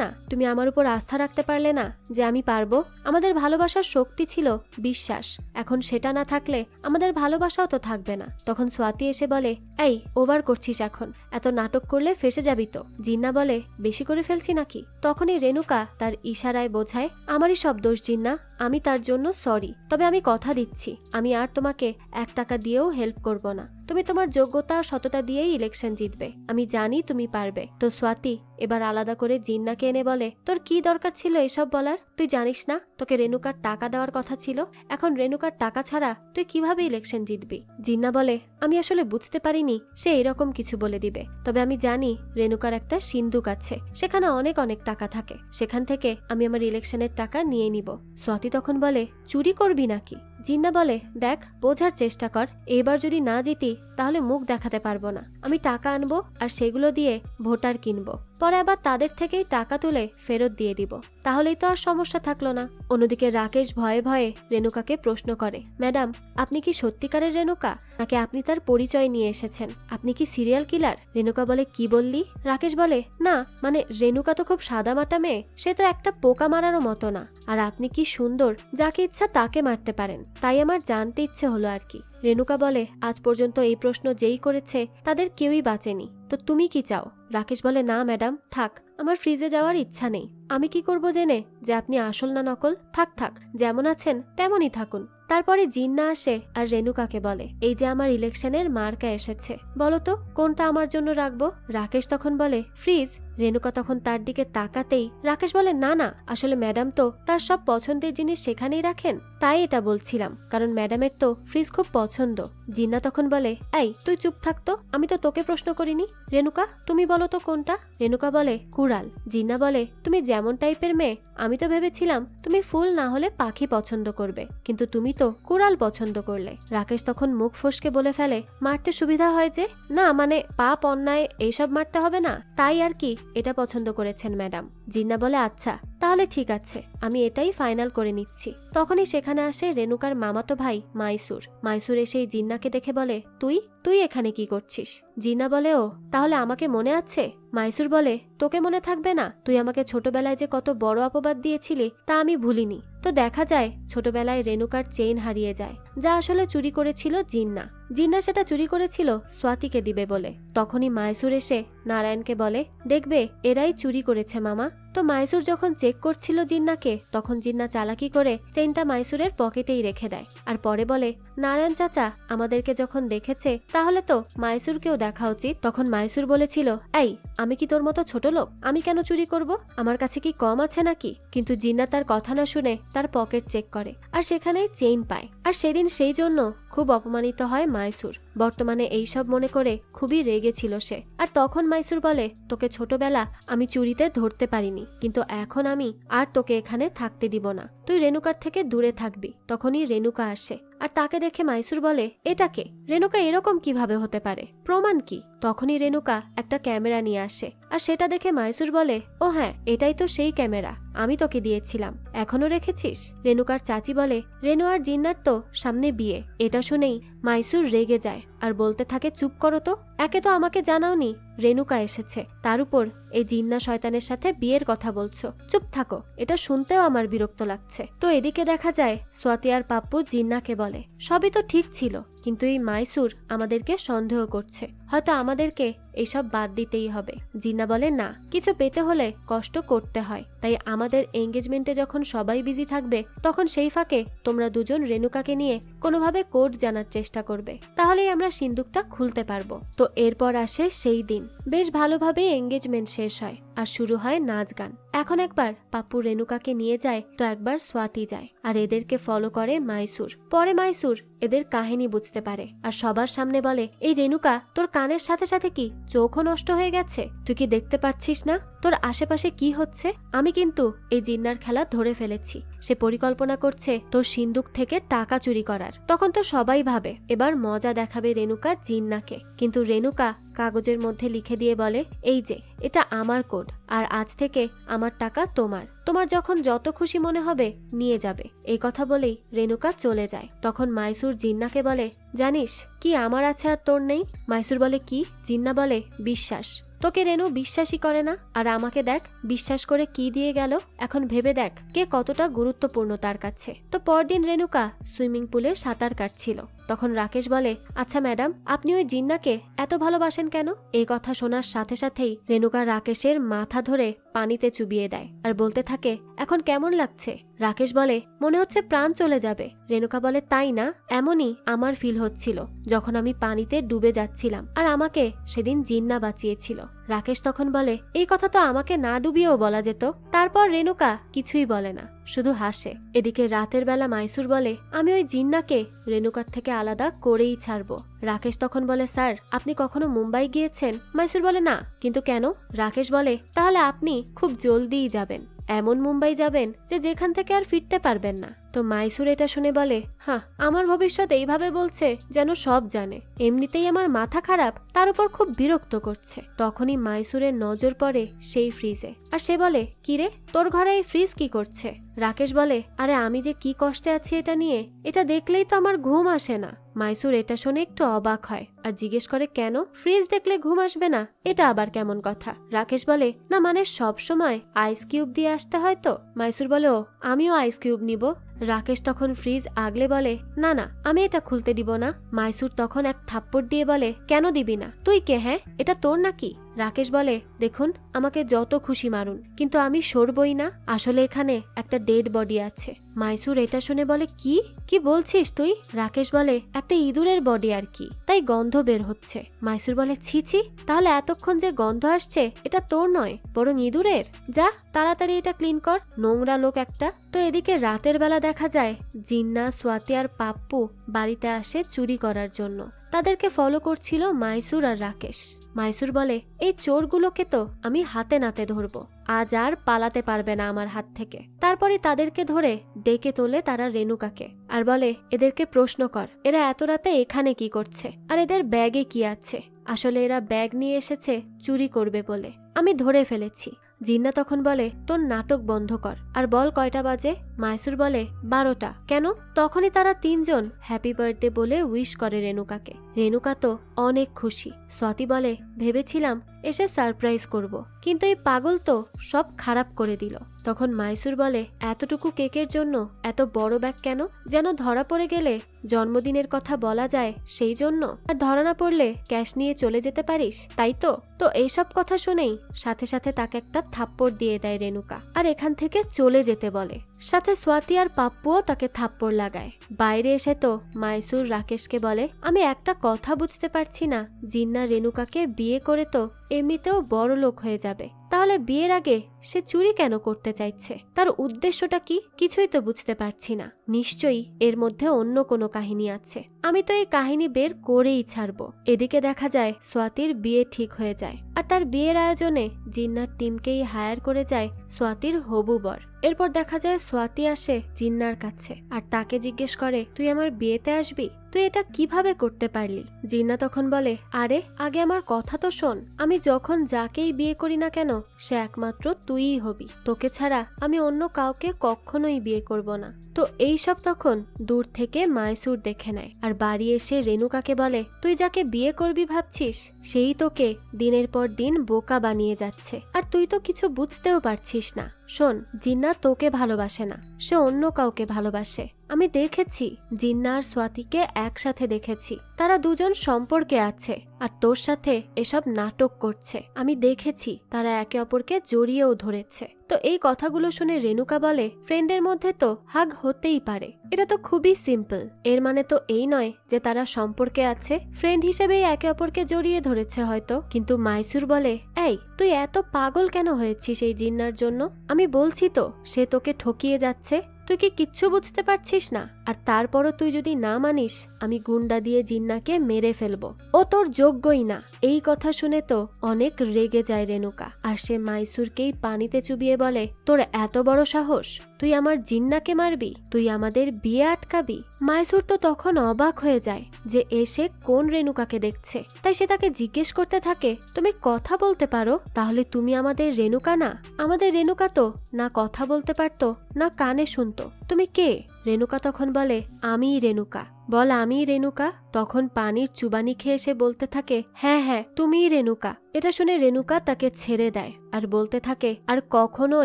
না? তুমি আমার উপর আস্থা রাখতে পারলে না যে আমি পারবো? আমাদের ভালোবাসার শক্তি ছিল বিশ্বাস। এখন সেটা না থাকলে আমাদের ভালোবাসাও তো থাকবে না। তখন স্বাতি এসে বলে, এই ওভার করছিস, এখন এত নাটক করলে ফেসে যাবি তো। জিন্না বলে, বেশি করে ফেলছি নাকি? তখনই রেনুকা তার ইশারায় বোঝায়, আমারই সব দোষ জিন্না, আমি তার জন্য সরি। তবে আমি কথা দিচ্ছি আমি আর তোমাকে 1 টাকা দিয়েও হেল্প করব না। তুমি তোমার যোগ্যতা আর সততা দিয়েই ইলেকশন জিতবে। আমি জানি তুমি পারবে। তো স্বাতি এবার আলাদা করে জিন্নাকে এনে বলে, তোর কি দরকার ছিল এসব বলার? তুই জানিস না তোকে রেনুকার টাকা দেওয়ার কথা ছিল? এখন রেনুকার টাকা ছাড়া তুই কিভাবে ইলেকশন জিতবি? জিন্না বলে, আমি আসলে বুঝতে পারিনি সে এরকম কিছু বলে দিবে। তবে আমি জানি রেনুকার একটা সিন্দুক আছে, সেখানে অনেক অনেক টাকা থাকে। সেখান থেকে আমি আমার ইলেকশনের টাকা নিয়ে নিব। স্বাতি তখন বলে, চুরি করবি নাকি? জিন্না বলে, দেখ বোঝার চেষ্টা কর, এবার যদি না জিতি তাহলে মুখ দেখাতে পারবো না। আমি টাকা আনবো আর সেগুলো দিয়ে ভোটার কিনবো, পরে আবার তাদের থেকেই টাকা তুলে ফেরত দিয়ে দিব। তাহলেই তো আর সমস্যা থাকলো না। অন্যদিকে রাকেশ ভয়ে ভয়ে রেনুকাকে প্রশ্ন করে, ম্যাডাম আপনি কি সত্যিকারের রেনুকা, নাকি আপনি তার পরিচয় নিয়ে এসেছেন? আপনি কি সিরিয়াল কিলার? রেনুকা বলে, কি বললি? রাকেশ বলে, না মানে রেনুকা তো খুব সাদামাটা মেয়ে, সে তো একটা পোকা মারারও মতো না। আর আপনি কি সুন্দর, যাকে ইচ্ছা তাকে মারতে পারেন, তাই আমার জানতে ইচ্ছে হলো আর কি। রেনুকা বলে, আজ পর্যন্ত এই প্রশ্ন যেই করেছে তাদের কেউই বাঁচেনি, তো তুমি কি চাও? রাকেশ বলে, না ম্যাডাম থাক, আমার ফ্রিজে যাওয়ার ইচ্ছা নেই। আমি কি করব জেনে যে আপনি আসল না নকল? থাক থাক, যেমন আছেন তেমনই থাকুন। তারপরে জিন্না আসে আর রেনুকাকে বলে, এই যে আমার ইলেকশনের মার্কা এসেছে, বলো তো কোনটা আমার জন্য রাখবো? রাকেশ তখন বলে, ফ্রিজ। রেনুকা তখন তার দিকে তাকাতেই রাকেশ বলে, না না, আসলে ম্যাডাম তো তার সব পছন্দের জিনিস সেখানেই রাখেন, তাই এটা বলছিলাম, কারণ ম্যাডামের তো ফ্রিজ খুব পছন্দ। জিন্না তখন বলে, এই তুই চুপ থাকতো, আমি তো তোকে প্রশ্ন করিনি। রেনুকা তুমি বলো তো কোনটা? রেনুকা বলে, কুড়াল। জিন্না বলে, তুমি যেমন টাইপের মেয়ে আমি তো ভেবেছিলাম তুমি ফুল না হলে পাখি পছন্দ করবে, কিন্তু তুমি তো কুড়াল পছন্দ করলে। রাকেশ তখন মুখ ফসকে বলে ফেলে, মারতে সুবিধা হয় যে, না মানে পাপ অন্যায় এইসব মারতে হবে না, তাই আর কি এটা পছন্দ করেছেন ম্যাডাম। জিন্না বলে, আচ্ছা তাহলে ঠিক আছে, আমি এটাই ফাইনাল করে নিচ্ছি। তখনই সেখানে আসে রেনুকার মামাতো ভাই মাইসুর। মাইসুর এসে জিন্নাকে দেখে বলে, তুই তুই এখানে কি করছিস? জিন্না বলে, ও তাহলে আমাকে মনে আছে? মাইসুর বলে, তোকে মনে থাকবে না? তুই আমাকে ছোটবেলায় যে কত বড় অপবাদ দিয়েছিলি তা আমি ভুলিনি। তো দেখা যায় ছোটবেলায় রেনুকার চেইন হারিয়ে যায়, যা আসলে চুরি করেছিল জিন্না। জিন্না সেটা চুরি করেছিল স্বাতিকে দিবে বলে। তখনই মাইসুর এসে নারায়ণকে বলে, দেখবে এরাই চুরি করেছে মামা। তো মাইসুর যখন চেক করছিল জিন্নাকে, তখন জিন্না চালাকি করে চেইনটা মাইসুরের পকেটেই রেখে দেয়, আর পরে বলে, নারায়ণ চাচা আমাদেরকে যখন দেখেছে তাহলে তো মাইসুরকেও দেখা উচিত। তখন মাইসুর বলেছিল, এই আমি কি তোর মতো ছোট লোক? আমি কেন চুরি করব? আমার কাছে কি কম আছে নাকি? কিন্তু জিন্না তার কথা না শুনে তার পকেট চেক করে আর সেখানেই চেইন পায়। আর সেদিন সেই জন্য খুব অপমানিত হয় মাইসুর। বর্তমানে এইসব মনে করে খুবই রেগেছিল সে। আর তখন মাইসুর বলে, তোকে ছোটবেলা আমি চুরিতে ধরতে পারিনি, কিন্তু এখন আমি আর তোকে এখানে থাকতে দিব না, তুই রেনুকার থেকে দূরে থাকবি। তখনই রেনুকা আসে আর তাকে দেখে মাইসুর বলে, এটাকে? রেনুকা এরকম কিভাবে হতে পারে? প্রমাণ কি? তখনই রেনুকা একটা ক্যামেরা নিয়ে আসে আর সেটা দেখে মাইসুর বলে, ও হ্যাঁ এটাই তো সেই ক্যামেরা, আমি তোকে দিয়েছিলাম, এখনো রেখেছিস? রেনুকার চাচি বলে, রেনু আর জিন্নার তো সামনে বিয়ে। এটা শুনেই মাইসুর রেগে যায় আর বলতে থাকে, চুপ করো তো, একে তো আমাকে জানাওনি রেনুকা এসেছে, তার উপর এই জিন্না শয়তানের সাথে বিয়ের কথা বলছো। চুপ থাকো, এটা শুনতেও আমার বিরক্ত লাগছে। তো এদিকে দেখা যায় স্বাতি আর পাপ্পু জিন্নাকে বলে, সবই তো ঠিক ছিল, কিন্তু এই মাইসুর আমাদেরকে সন্দেহ করছে, হয়তো আমাদেরকে এইসব বাদ দিতেই হবে। জিন্না বলে, না, কিছু পেতে হলে কষ্ট করতে হয়, তাই আমাদের এঙ্গেজমেন্টে যখন সবাই বিজি থাকবে তখন সেই ফাঁকে তোমরা দুজন রেনুকাকে নিয়ে কোনোভাবে কোড জানার চেষ্টা করবে, তাহলেই আমরা সিন্দুকটা খুলতে পারবো। তো এরপর আসে সেই দিন। বেশ ভালোভাবে এঙ্গেজমেন্ট শেষ হয় আর শুরু হয় নাচ গান। এখন একবার পাপ্পু রেনুকাকে নিয়ে যায়, তো একবার স্বাতি যায়, আর এদেরকে ফলো করে মাইসুর। পরে মাইসুর এদের কাহিনী বুঝতে পারে আর সবার সামনে বলে, এই রেনুকা তোর কানের সাথে সাথে কি চোখও নষ্ট হয়ে গেছে? তুই কি দেখতে পাচ্ছিস না তোর আশেপাশে কি হচ্ছে? আমি কিন্তু এই জিন্নার খেলা ধরে ফেলেছি। সে পরিকল্পনা করছে তোর সিন্দুক থেকে টাকা চুরি করার। তখন তো সবাই ভাবে এবার মজা দেখাবে রেণুকা জিন্নাকে, কিন্তু রেণুকা কাগজের মধ্যে লিখে দিয়ে বলে, এই যে এটা আমার কোড, আর আজ থেকে আমার টাকা তোমার। তোমার যখন যত খুশি মনে হবে নিয়ে যাবে। এই কথা বলেই রেণুকা চলে যায়। তখন মাইসুর জিন্নাকে বলে, জানিস কি আমার আছে আর তোর নেই? মাইসুর বলে, কি? জিন্না বলে, বিশ্বাস। তোকে রেণু বিশ্বাসই করে না, আর আমাকে দেখ বিশ্বাস করে কি দিয়ে গেল। এখন ভেবে দেখ কে কতটা গুরুত্বপূর্ণ তার কাছে। তো পরদিন রেণুকা সুইমিং পুলে সাঁতার কাটছিল। তখন রাকেশ বলে, আচ্ছা ম্যাডাম, আপনি ওই জিন্নাকে এত ভালোবাসেন কেন? এই কথা শোনার সাথে সাথেই রেণুকা রাকেশের মাথা ধরে পানিতে চুবিয়ে দেয় আর বলতে থাকে, এখন কেমন লাগছে? রাকেশ বলে, মনে হচ্ছে প্রাণ চলে যাবে। রেণুকা বলে, তাই না? এমনই আমার ফিল হচ্ছিল যখন আমি পানিতে ডুবে যাচ্ছিলাম, আর আমাকে সেদিন জিন্না বাঁচিয়েছিল। রাকেশ তখন বলে, এই কথা তো আমাকে না ডুবিয়েও বলা যেত। তারপর রেণুকা কিছুই বলে না, শুধু হাসে। এদিকে রাতের বেলা মাইসুর বলে, আমি ওই জিন্নাকে রেণুকার থেকে আলাদা করেই ছাড়বো। রাকেশ তখন বলে, স্যার আপনি কখনো মুম্বাই গিয়েছেন? মাইসুর বলে, না। কিন্তু কেন? রাকেশ বলে, তাহলে আপনি খুব জলদিই যাবেন, এমন মুম্বাই যাবেন যে যেখান থেকে আর ফিরতে পারবেন না। তো মাইসুর এটা শুনে বলে, হ্যাঁ, আমার ভবিষ্যৎ এইভাবে বলছে যেন সব জানে। এমনিতেই আমার মাথা খারাপ, তার উপর খুব বিরক্ত করছে। তখনই মাইসুরের নজর পড়ে সেই ফ্রিজে, আর সে বলে, কিরে তোর ঘরে এই ফ্রিজ কি করছে? রাকেশ বলে, আরে আমি যে কি কষ্টে আছি এটা নিয়ে, এটা দেখলেই তো আমার ঘুম আসে না। মাইসুর এটা শুনে একটু অবাক হয় আর জিজ্ঞেস করে, কেন? ফ্রিজ দেখলে ঘুম আসবে না? এটা আবার কেমন কথা? রাকেশ বলে, না মানে সব সময় আইস কিউব দিয়ে আসতে হয় তো। মাইসুর বলে, ও আমিও আইস কিউব নিব। রাকেশ তখন ফ্রিজ আগলে বলে, না না, আমি এটা খুলতে দিব না। মাইসুর তখন এক থাপ্পড় দিয়ে বলে, কেন দিবি না? তুই কে? হ্যাঁ, এটা তোর নাকি? রাকেশ বলে, দেখুন আমাকে যত খুশি মারুন, কিন্তু আমি সরবই না। আসলে এখানে একটা ডেড বডি আছে। মাইসুর এটা শুনে বলে, কি কি বলছিস তুই? রাকেশ বলে, একটা ইঁদুরের বডি আর কি, তাই গন্ধ বের হচ্ছে। মাইসুর বলে, ছি ছি, তাহলে এতক্ষণ যে গন্ধ আসছে এটা তোর নয়, বরং ইঁদুরের। যা তাড়াতাড়ি এটা ক্লিন কর, নোংরা লোক একটা। তো এদিকে রাতের বেলা দেখা যায় জিন্না, সোয়াতি আর পাপ্পু বাড়িতে আসে চুরি করার জন্য। তাদেরকে ফলো করছিল মাইসুর আর রাকেশ। মাইসুর বলে, এই চোরগুলোকে তো আমি হাতে নাতে ধরবো, আজ আর পালাতে পারবে না আমার হাত থেকে। তারপরে তাদেরকে ধরে ডেকে তোলে তারা রেণুকাকে, আর বলে, এদেরকে প্রশ্ন কর, এরা এত রাতে এখানে কি করছে, আর এদের ব্যাগে কি আছে। আসলে এরা ব্যাগ নিয়ে এসেছে চুরি করবে বলে, আমি ধরে ফেলেছি। জিন্না তখন বলে, তোর নাটক বন্ধ কর, আর বল কয়টা বাজে? মাইসুর বলে, 12টা। কেন? তখনই তারা তিনজন হ্যাপি বার্থডে বলে উইশ করে রেণুকাকে। রেণুকা তো অনেক খুশি। স্বাতি বলে, ভেবেছিলাম এসে সারপ্রাইজ করব, কিন্তু এই পাগল তো সব খারাপ করে দিল। তখন মাইসুর বলে, এতটুকু কেকের জন্য এত বড় ব্যাগ কেন? যেন ধরা পড়ে গেলে জন্মদিনের কথা বলা যায় সেই জন্য, আর ধরা না পড়লে ক্যাশ নিয়ে চলে যেতে পারিস, তাই তো? তো এইসব কথা শুনেই সাথে সাথে তাকে একটা থাপ্পড় দিয়ে দেয় রেণুকা, আর এখান থেকে চলে যেতে বলে। সাথে স্বাতি আর পাপ্পুও তাকে থাপ্পড় লাগায়। বাইরে এসে তো মাইসুর রাকেশকে বলে, আমি একটা কথা বুঝতে পারছি না, জিন্না রেণুকাকে বিয়ে করে তো এমনিতেও বড় লোক হয়ে যাবে, তাহলে বিয়ের আগে সে চুরি কেন করতে চাইছে? তার উদ্দেশ্যটা কি? কিছুই তো বুঝতে পারছি না। নিশ্চয়ই এর মধ্যে অন্য কোনো কাহিনী আছে। আমি তো এই কাহিনী বের করেই ছাড়বো। এদিকে দেখা যায় স্বাতির বিয়ে ঠিক হয়ে যায়, আর তার বিয়ের আয়োজনে জিন্নার টিমকেই হায়ার করে যায় স্বাতির হবু বর। এরপর দেখা যায় স্বাতি আসে জিন্নার কাছে আর তাকে জিজ্ঞেস করে, তুই আমার বিয়েতে আসবি? তুই এটা কিভাবে করতে পারলি? জিন্না তখন বলে, আরে আগে আমার কথা তো শোন, আমি যখন যাকেই বিয়ে করি না কেন সে একমাত্র তুইই হবি, তোকে ছাড়া আমি অন্য কাউকে কখনোই বিয়ে করব না। তো এইসব তখন দূর থেকে মাইসুর দেখে নেয়, আর বাড়ি এসে রেণুকাকে বলে, তুই যাকে বিয়ে করবি ভাবছিস সেই তোকে দিনের পর দিন বোকা বানিয়ে যাচ্ছে, আর তুই তো কিছু বুঝতেও পারছিস না। শোন, জিন্না তোকে ভালোবাসে না, সে অন্য কাউকে ভালোবাসে। আমি দেখেছি জিন্না আর স্বাতিকে একসাথে দেখেছি, তারা দুজন সম্পর্কে আছে, আর তোর সাথে এসব নাটক করছে। আমি দেখেছি তারা একে অপরকে জড়িয়েও ধরেছে। তো এই কথাগুলো শুনে রেণুকা বলে, ফ্রেন্ডের মধ্যে তো হাগ হতেই পারে, এটা তো খুবই সিম্পল। এর মানে তো এই নয় যে তারা সম্পর্কে আছে, ফ্রেন্ড হিসেবেই একে অপরকে জড়িয়ে ধরেছে হয়তো। কিন্তু মাইসুর বলে, এই তুই এত পাগল কেন হয়েছিস এই জিন্নার জন্য? আমি বলছি তো সে তোকে ঠকিয়ে যাচ্ছে, তুই কি কিচ্ছু বুঝতে পারছিস না? আর তারপরও তুই যদি না মানিস, আমি গুন্ডা দিয়ে জিন্নাকে মেরে ফেলবো। ও তোর যোগ্যই না। এই কথা শুনে তো অনেক রেগে যায় রেণুকা, আর সে মাইসুরকেই পানিতে চুবিয়ে বলে, তোর এত বড় সাহস, তুই আমার জিন্নাকে মারবি? তুই আমাদের বিয়ে আটকাবি? মাইসুর তো তখন অবাক হয়ে যায় যে এসে কোন রেণুকাকে দেখছে। তাই সে তাকে জিজ্ঞেস করতে থাকে, তুমি কথা বলতে পারো? তাহলে তুমি আমাদের রেণুকা না? আমাদের রেণুকা তো না কথা বলতে পারতো, না কানে শুনতো। তুমি কে? রেণুকা তখন বলে, আমিই রেণুকা। বল, আমিই রেণুকা? তখন পানির চুবানি খেয়ে সে বলতে থাকে, হ্যাঁ হ্যাঁ, তুমিই রেণুকা। এটা শুনে রেণুকা তাকে ছেড়ে দেয় আর বলতে থাকে, আর কখনো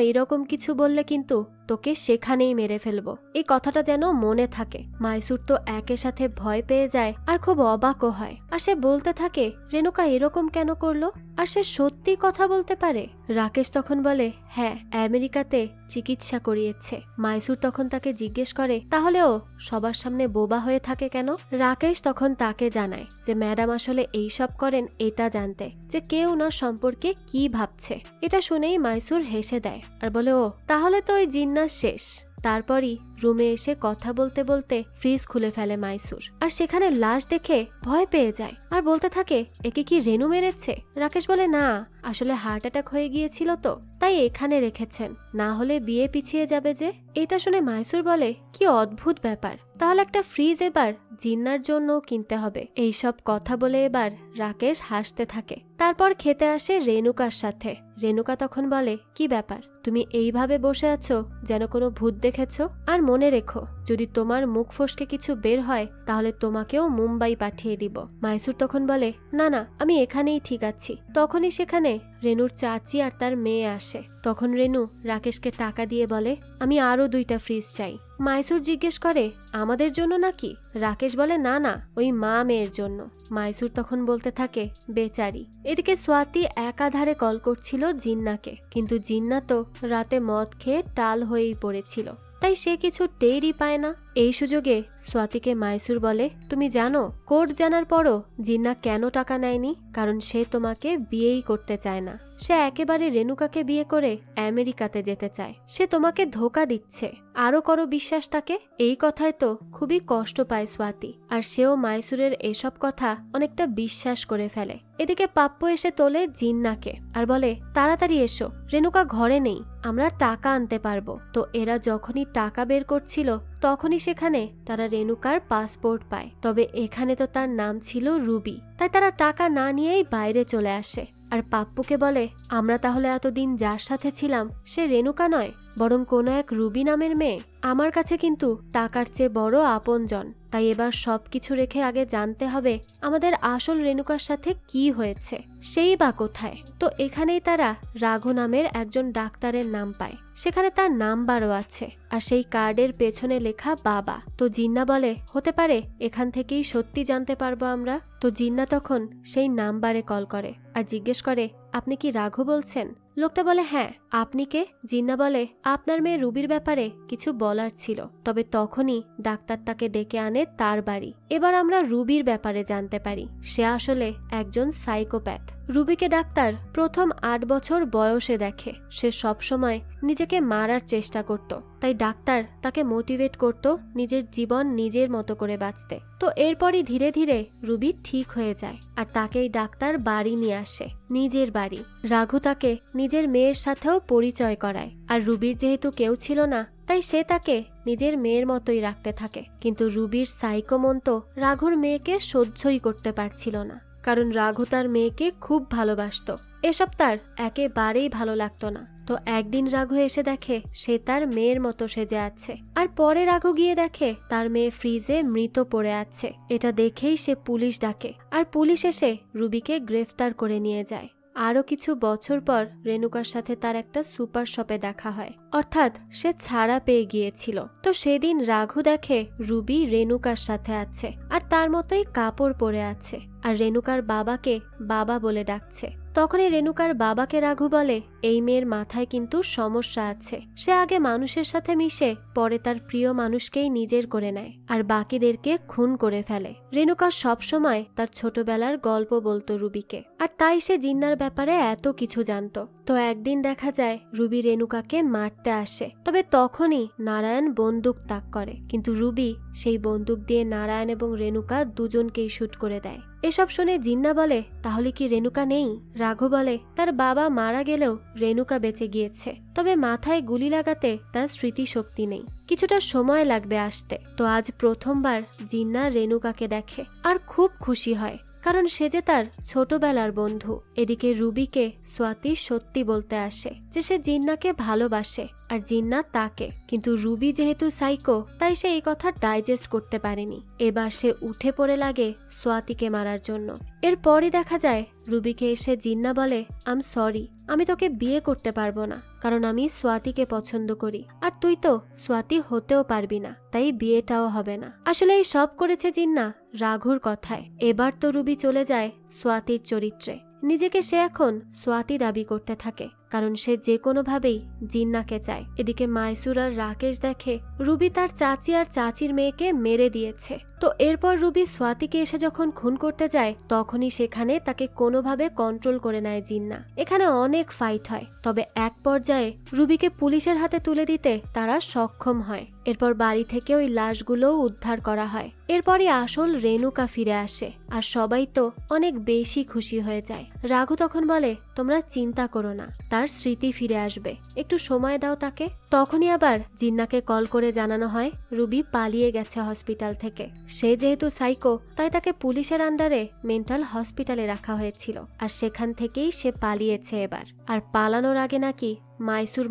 এইরকম কিছু বললে কিন্তু তোকে সেখানেই মেরে ফেলবো। এই কথাটা যেন মনে থাকে। মাইসুর তো একের সাথে ভয় পেয়ে যায় আর খুব অবাকও হয়। আর সে বলতে থাকে, রেণুকা এরকম কেন করলো? আর সে সত্যি কথা বলতে পারে? রাকেশ তখন বলে, হ্যাঁ, আমেরিকাতে চিকিৎসা করিয়েছে। মাইসুর তখন তাকে জিজ্ঞেস করে, তাহলে ও সবার সামনে বোবা হয়ে থাকে কেন? রাকেশ তখন তাকে জানায় যে ম্যাডাম আসলে এইসব করেন এটা জানতে, যে কেউ ওনার সম্পর্কে কি ভাবছে। এটা শুনেই মাইসুর হেসে দেয় আর বলে, ও তাহলে তো ওই জিন্নাস শেষ। তারপরই রুমে এসে কথা বলতে বলতে ফ্রিজ খুলে ফেলে মাইসুর, আর সেখানে লাশ দেখে ভয় পেয়ে যায় আর বলতে থাকে, একে কি রেণু মেরেছে? রাকেশ বলে, না, আসলে হার্ট অ্যাটাক হয়ে গিয়েছিল তো তাই এখানে রেখেছেন, না হলে বিয়ে পিছিয়ে যাবে যে। এটা শুনে মাইসুর বলে, কি অদ্ভুত ব্যাপার, তাহলে একটা ফ্রিজ এবার জিন্নার জন্য কিনতে হবে। এইসব কথা বলে এবার রাকেশ হাসতে থাকে। তারপর খেতে আসে রেণুকার সাথে। রেণুকা তখন বলে, কি ব্যাপার, তুমি এইভাবে বসে আছো যেন কোনো ভূত দেখেছো? আর মনে রেখো, যদি তোমার মুখ ফসকে কিছু বের হয় তাহলে তোমাকেও মুম্বাই পাঠিয়ে দিব। মাইসুর তখন বলে, না না, আমি এখানেই ঠিক আছি। তখনই সেখানে রেণুর চাচি আর তার মেয়ে আসে। তখন রেণু রাকেশকে টাকা দিয়ে বলে, আমি আরো 2টা ফ্রিজ চাই। মাইসুর জিজ্ঞেস করে, আমাদের জন্য নাকি? রাকেশ বলে, না না, ওই মা মেয়ের জন্য। মাইসুর তখন বলতে থাকে, বেচারি। এদিকে স্বাতি একাধারে কল করছিল জিন্নাকে, কিন্তু জিন্না তো রাতে মদ খেয়ে টাল হয়েই পড়েছিল, তাই সে কিছু টেরই পায় না। এই সুযোগে স্বাতিকে মাইসুর বলে, তুমি জানো কোর্ট জানার পরও জিন্না কেন টাকা নেয়নি? কারণ সে তোমাকে বিয়েই করতে চায় না। সে একেবারে রেণুকাকে বিয়ে করে আমেরিকাতে যেতে চায়। সে তোমাকে ধোকা দিচ্ছে, আরো করো বিশ্বাস তাকে। এই কথায় তো খুবই কষ্ট পায় স্বাতি, আর সেও মাইসুরের এসব কথা অনেকটা বিশ্বাস করে ফেলে। এদিকে পাপ্পু এসে তোলে জিন্নাকে আর বলে, তাড়াতাড়ি এসো, রেণুকা ঘরে নেই, আমরা টাকা আনতে পারবো। তো এরা যখনই টাকা বের করছিল তখনই সেখানে তারা রেণুকার পাসপোর্ট পায়। তবে এখানে তো তার নাম ছিল রুবি, তাই তারা টাকা না নিয়েই বাইরে চলে আসে। আর পাপ্পুকে বলে, আমরা তাহলে এতদিন যার সাথে ছিলাম সে রেণুকা নয়, বরং কোনো এক রুবি নামের মেয়ে। আমার কাছে কিন্তু টাকার চেয়ে বড় আপনজন। তাই এবার সবকিছু রেখে আগে জানতে হবে আমাদের আসল রেণুকার সাথে কি হয়েছে, সেই বা কোথায়। তো এখানেই তারা রাঘু নামের একজন ডাক্তারের নাম পায়। সেখানে তার নাম্বারও আছে, আর সেই কার্ডের পেছনে লেখা বাবা। তো জিন্না বলে, হতে পারে এখান থেকেই সত্যি জানতে পারবো আমরা। তো জিন্না তখন সেই নাম্বারে কল করে আর জিজ্ঞেস করে, আপনি কি রাঘু বলছেন? লোকটা বলে, হ্যাঁ, আপনি কে? জিন্না বলে, আপনার মেয়ে রুবির ব্যাপারে কিছু বলার ছিল। তবে তখনই ডাক্তার তাকে ডেকে আনে তার বাড়ি। এবার আমরা রুবির ব্যাপারে জানতে পারি সে আসলে একজন সাইকোপ্যাথ। রুবিকে ডাক্তার প্রথম 8 বছর বয়সে দেখে। সে সবসময় নিজেকে মারার চেষ্টা করত, তাই ডাক্তার তাকে মোটিভেট করত নিজের জীবন নিজের মতো করে বাঁচতে। তো এরপরই ধীরে ধীরে রুবি ঠিক হয়ে যায়, আর তাকেই ডাক্তার বাড়ি নিয়ে আসে, নিজের বাড়ি। রাঘু তাকে নিজের মেয়ের সাথেও পরিচয় করায়। আর রুবির যেহেতু কেউ ছিল না, তাই সে তাকে নিজের মেয়ের মতোই রাখতে থাকে। কিন্তু রুবির সাইকো মন তো রাঘুর মেয়েকে সহ্যই করতে পারছিল না, কারণ রাঘু তার মেয়েকে খুব ভালোবাসতো। এসব তার একেবারেই ভালো লাগতো না। তো একদিন রাঘু এসে দেখে সে তার মেয়ের মতো সেজে আছে, আর পরে রাঘু গিয়ে দেখে তার মেয়ে ফ্রিজে মৃত পড়ে আছে। এটা দেখেই সে পুলিশ ডাকে, আর পুলিশ এসে রুবিকে গ্রেফতার করে নিয়ে যায়। আরো কিছু বছর পর রেণুকার সাথে তার একটা সুপার শপে দেখা হয়, অর্থাৎ সে ছাড়া পেয়ে গিয়েছিল। তো সেদিন রাঘু দেখে রুবি রেণুকার সাথে আছে, আর তার মতোই কাপড় পরে আছে, আর রেণুকার বাবাকে বাবা বলে ডাকছে। তখনই রেণুকার বাবাকে রাঘু বলে, এই মেয়ের মাথায় কিন্তু সমস্যা আছে। সে আগে মানুষের সাথে মিশে পরে তার প্রিয় মানুষকেই নিজের করে নেয় আর বাকিদেরকে খুন করে ফেলে। রেণুকা সবসময় তার ছোটবেলার গল্প বলতো রুবিকে, আর তাই সে জিন্নার ব্যাপারে এত কিছু জানতো। তো একদিন দেখা যায় রুবি রেণুকাকে মারতে আসে, তবে তখনই নারায়ণ বন্দুক তাক করে, কিন্তু রুবি সেই বন্দুক দিয়ে নারায়ণ এবং রেণুকা দুজনকেই শুট করে দেয়। এসব শুনে জিন্না বলে, তাহলে কি রেণুকা নেই? রাঘু বলে, তার বাবা মারা গেলেও রেণুকা বেঁচে গিয়েছে, তবে মাথায় গুলি লাগাতে তার স্মৃতিশক্তি নেই, কিছুটা সময় লাগবে আসতে। তো আজ প্রথমবার জিন্না রেণুকাকে দেখে আর খুব খুশি হয়, কারণ সে যে তার ছোটবেলার বন্ধু। এদিকে রুবিকে স্বাতী সত্যি বলতে আসে যে সে জিন্নাকে ভালোবাসে আর জিন্না তাকে, কিন্তু রুবি যেহেতু সাইকো তাই সে এই কথা ডাইজেস্ট করতে পারেনি। এবার সে উঠে পড়ে লাগে স্বাতীকে মারার জন্য। এরপরই দেখা যায় রুবিকে এসে জিন্না বলে, আম সরি, আমি তোকে বিয়ে করতে পারবো না, কারণ আমি স্বাতীকে পছন্দ করি, আর তুই তো স্বাতী হতেও পারবি না, তাই বিয়েটাও হবে না। আসলে এই সব করেছে জিন্না রাঘুর কথায়। এবার তো রুবি চলে যায় স্বাতীর চরিত্রে। নিজেকে সে এখন স্বাতী দাবি করতে থাকে, কারণ সে যে কোনোভাবেই জিন্নাকে চায়। এদিকে মাইসুর আর রাকেশ দেখে রুবি তার চাচি আর চাচির মেয়েকে মেরে দিয়েছে। তো এরপর রুবি স্বাতীকে এসে যখন খুন করতে যায় তখনই সেখানে তাকে কোনোভাবে কন্ট্রোল করে নেয় জিন্না। এখানে অনেক ফাইট হয়, তবে এক পর্যায়ে রুবিকে পুলিশের হাতে তুলে দিতে তারা সক্ষম হয়। এরপর বাড়ি থেকে ওই লাশগুলোও উদ্ধার করা হয়। এরপরই আসল রেণুকা ফিরে আসে আর সবাই তো অনেক বেশি খুশি হয়ে যায়। রাঘু তখন বলে, তোমরা চিন্তা করো না, তার স্মৃতি ফিরে আসবে, একটু সময় দাও তাকে। তখনই আবার জিন্নাকে কল করে জানানো হয় রুবি পালিয়ে গেছে হসপিটাল থেকে। সে যেহেতু সাইকো তাই তাকে পুলিশের আন্ডারে মেন্টাল হসপিটালে রাখা হয়েছিল, আর সেখান থেকেই সে পালিয়েছে এবার। আর পালানোর আগে নাকি মাইসুর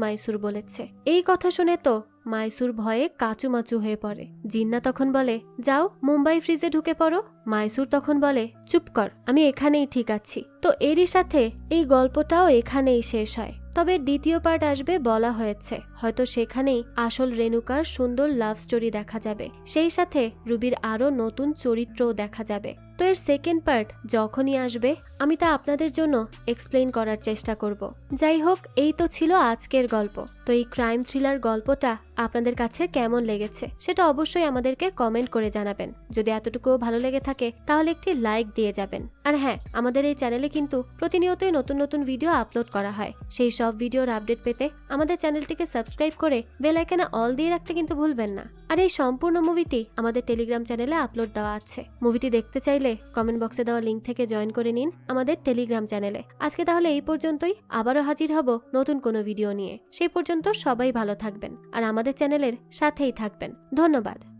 বলেছে। এই কথা শুনে তো মাইসুর ভয়ে কাচুমাচু হয়ে পড়ে। জিন্না তখন বলে, যাও মুম্বাই ফ্রিজে ঢুকে পড়ো। মাইসুর তখন বলে, চুপ কর, আমি এখানেই ঠিক আছি। তো এরই সাথে এই গল্পটাও এখানেই শেষ হয়, তবে দ্বিতীয় পার্ট আসবে বলা হয়েছে। হয়তো সেখানেই আসল রেণুকার সুন্দর লাভ স্টোরি দেখা যাবে, সেই সাথে রুবির আরো নতুন চরিত্রও দেখা যাবে। তো এর সেকেন্ড পার্ট যখনই আসবে আমি তা আপনাদের জন্য এক্সপ্লেইন করার চেষ্টা করব। যাই হোক, এই তো ছিল আজকের গল্প। তো এই ক্রাইম থ্রিলার গল্পটা আপনাদের কাছে কেমন লেগেছে সেটা অবশ্যই আমাদেরকে কমেন্ট করে জানাবেন। যদি এতটুকুও ভালো লেগে থাকে তাহলে একটি লাইক দিয়ে যাবেন। আর হ্যাঁ, আমাদের এই চ্যানেলে কিন্তু প্রতিনিয়তই নতুন নতুন ভিডিও আপলোড করা হয়। সেই সব ভিডিওর আপডেট পেতে আমাদের চ্যানেলটিকে সাবস্ক্রাইব করে বেল আইকনে অল দিয়ে রাখতে কিন্তু ভুলবেন না। আর এই সম্পূর্ণ মুভিটি আমাদের টেলিগ্রাম চ্যানেলে আপলোড দেওয়া আছে। মুভিটি দেখতে চাইলে কমেন্ট বক্সে দেওয়া লিঙ্ক থেকে জয়েন করে নিন আমাদের টেলিগ্রাম চ্যানেলে। আজকে তাহলে এই পর্যন্তই, আবারও হাজির হব নতুন কোনো ভিডিও নিয়ে। সেই পর্যন্ত সবাই ভালো থাকবেন আর আমাদের চ্যানেলের সাথেই থাকবেন। ধন্যবাদ।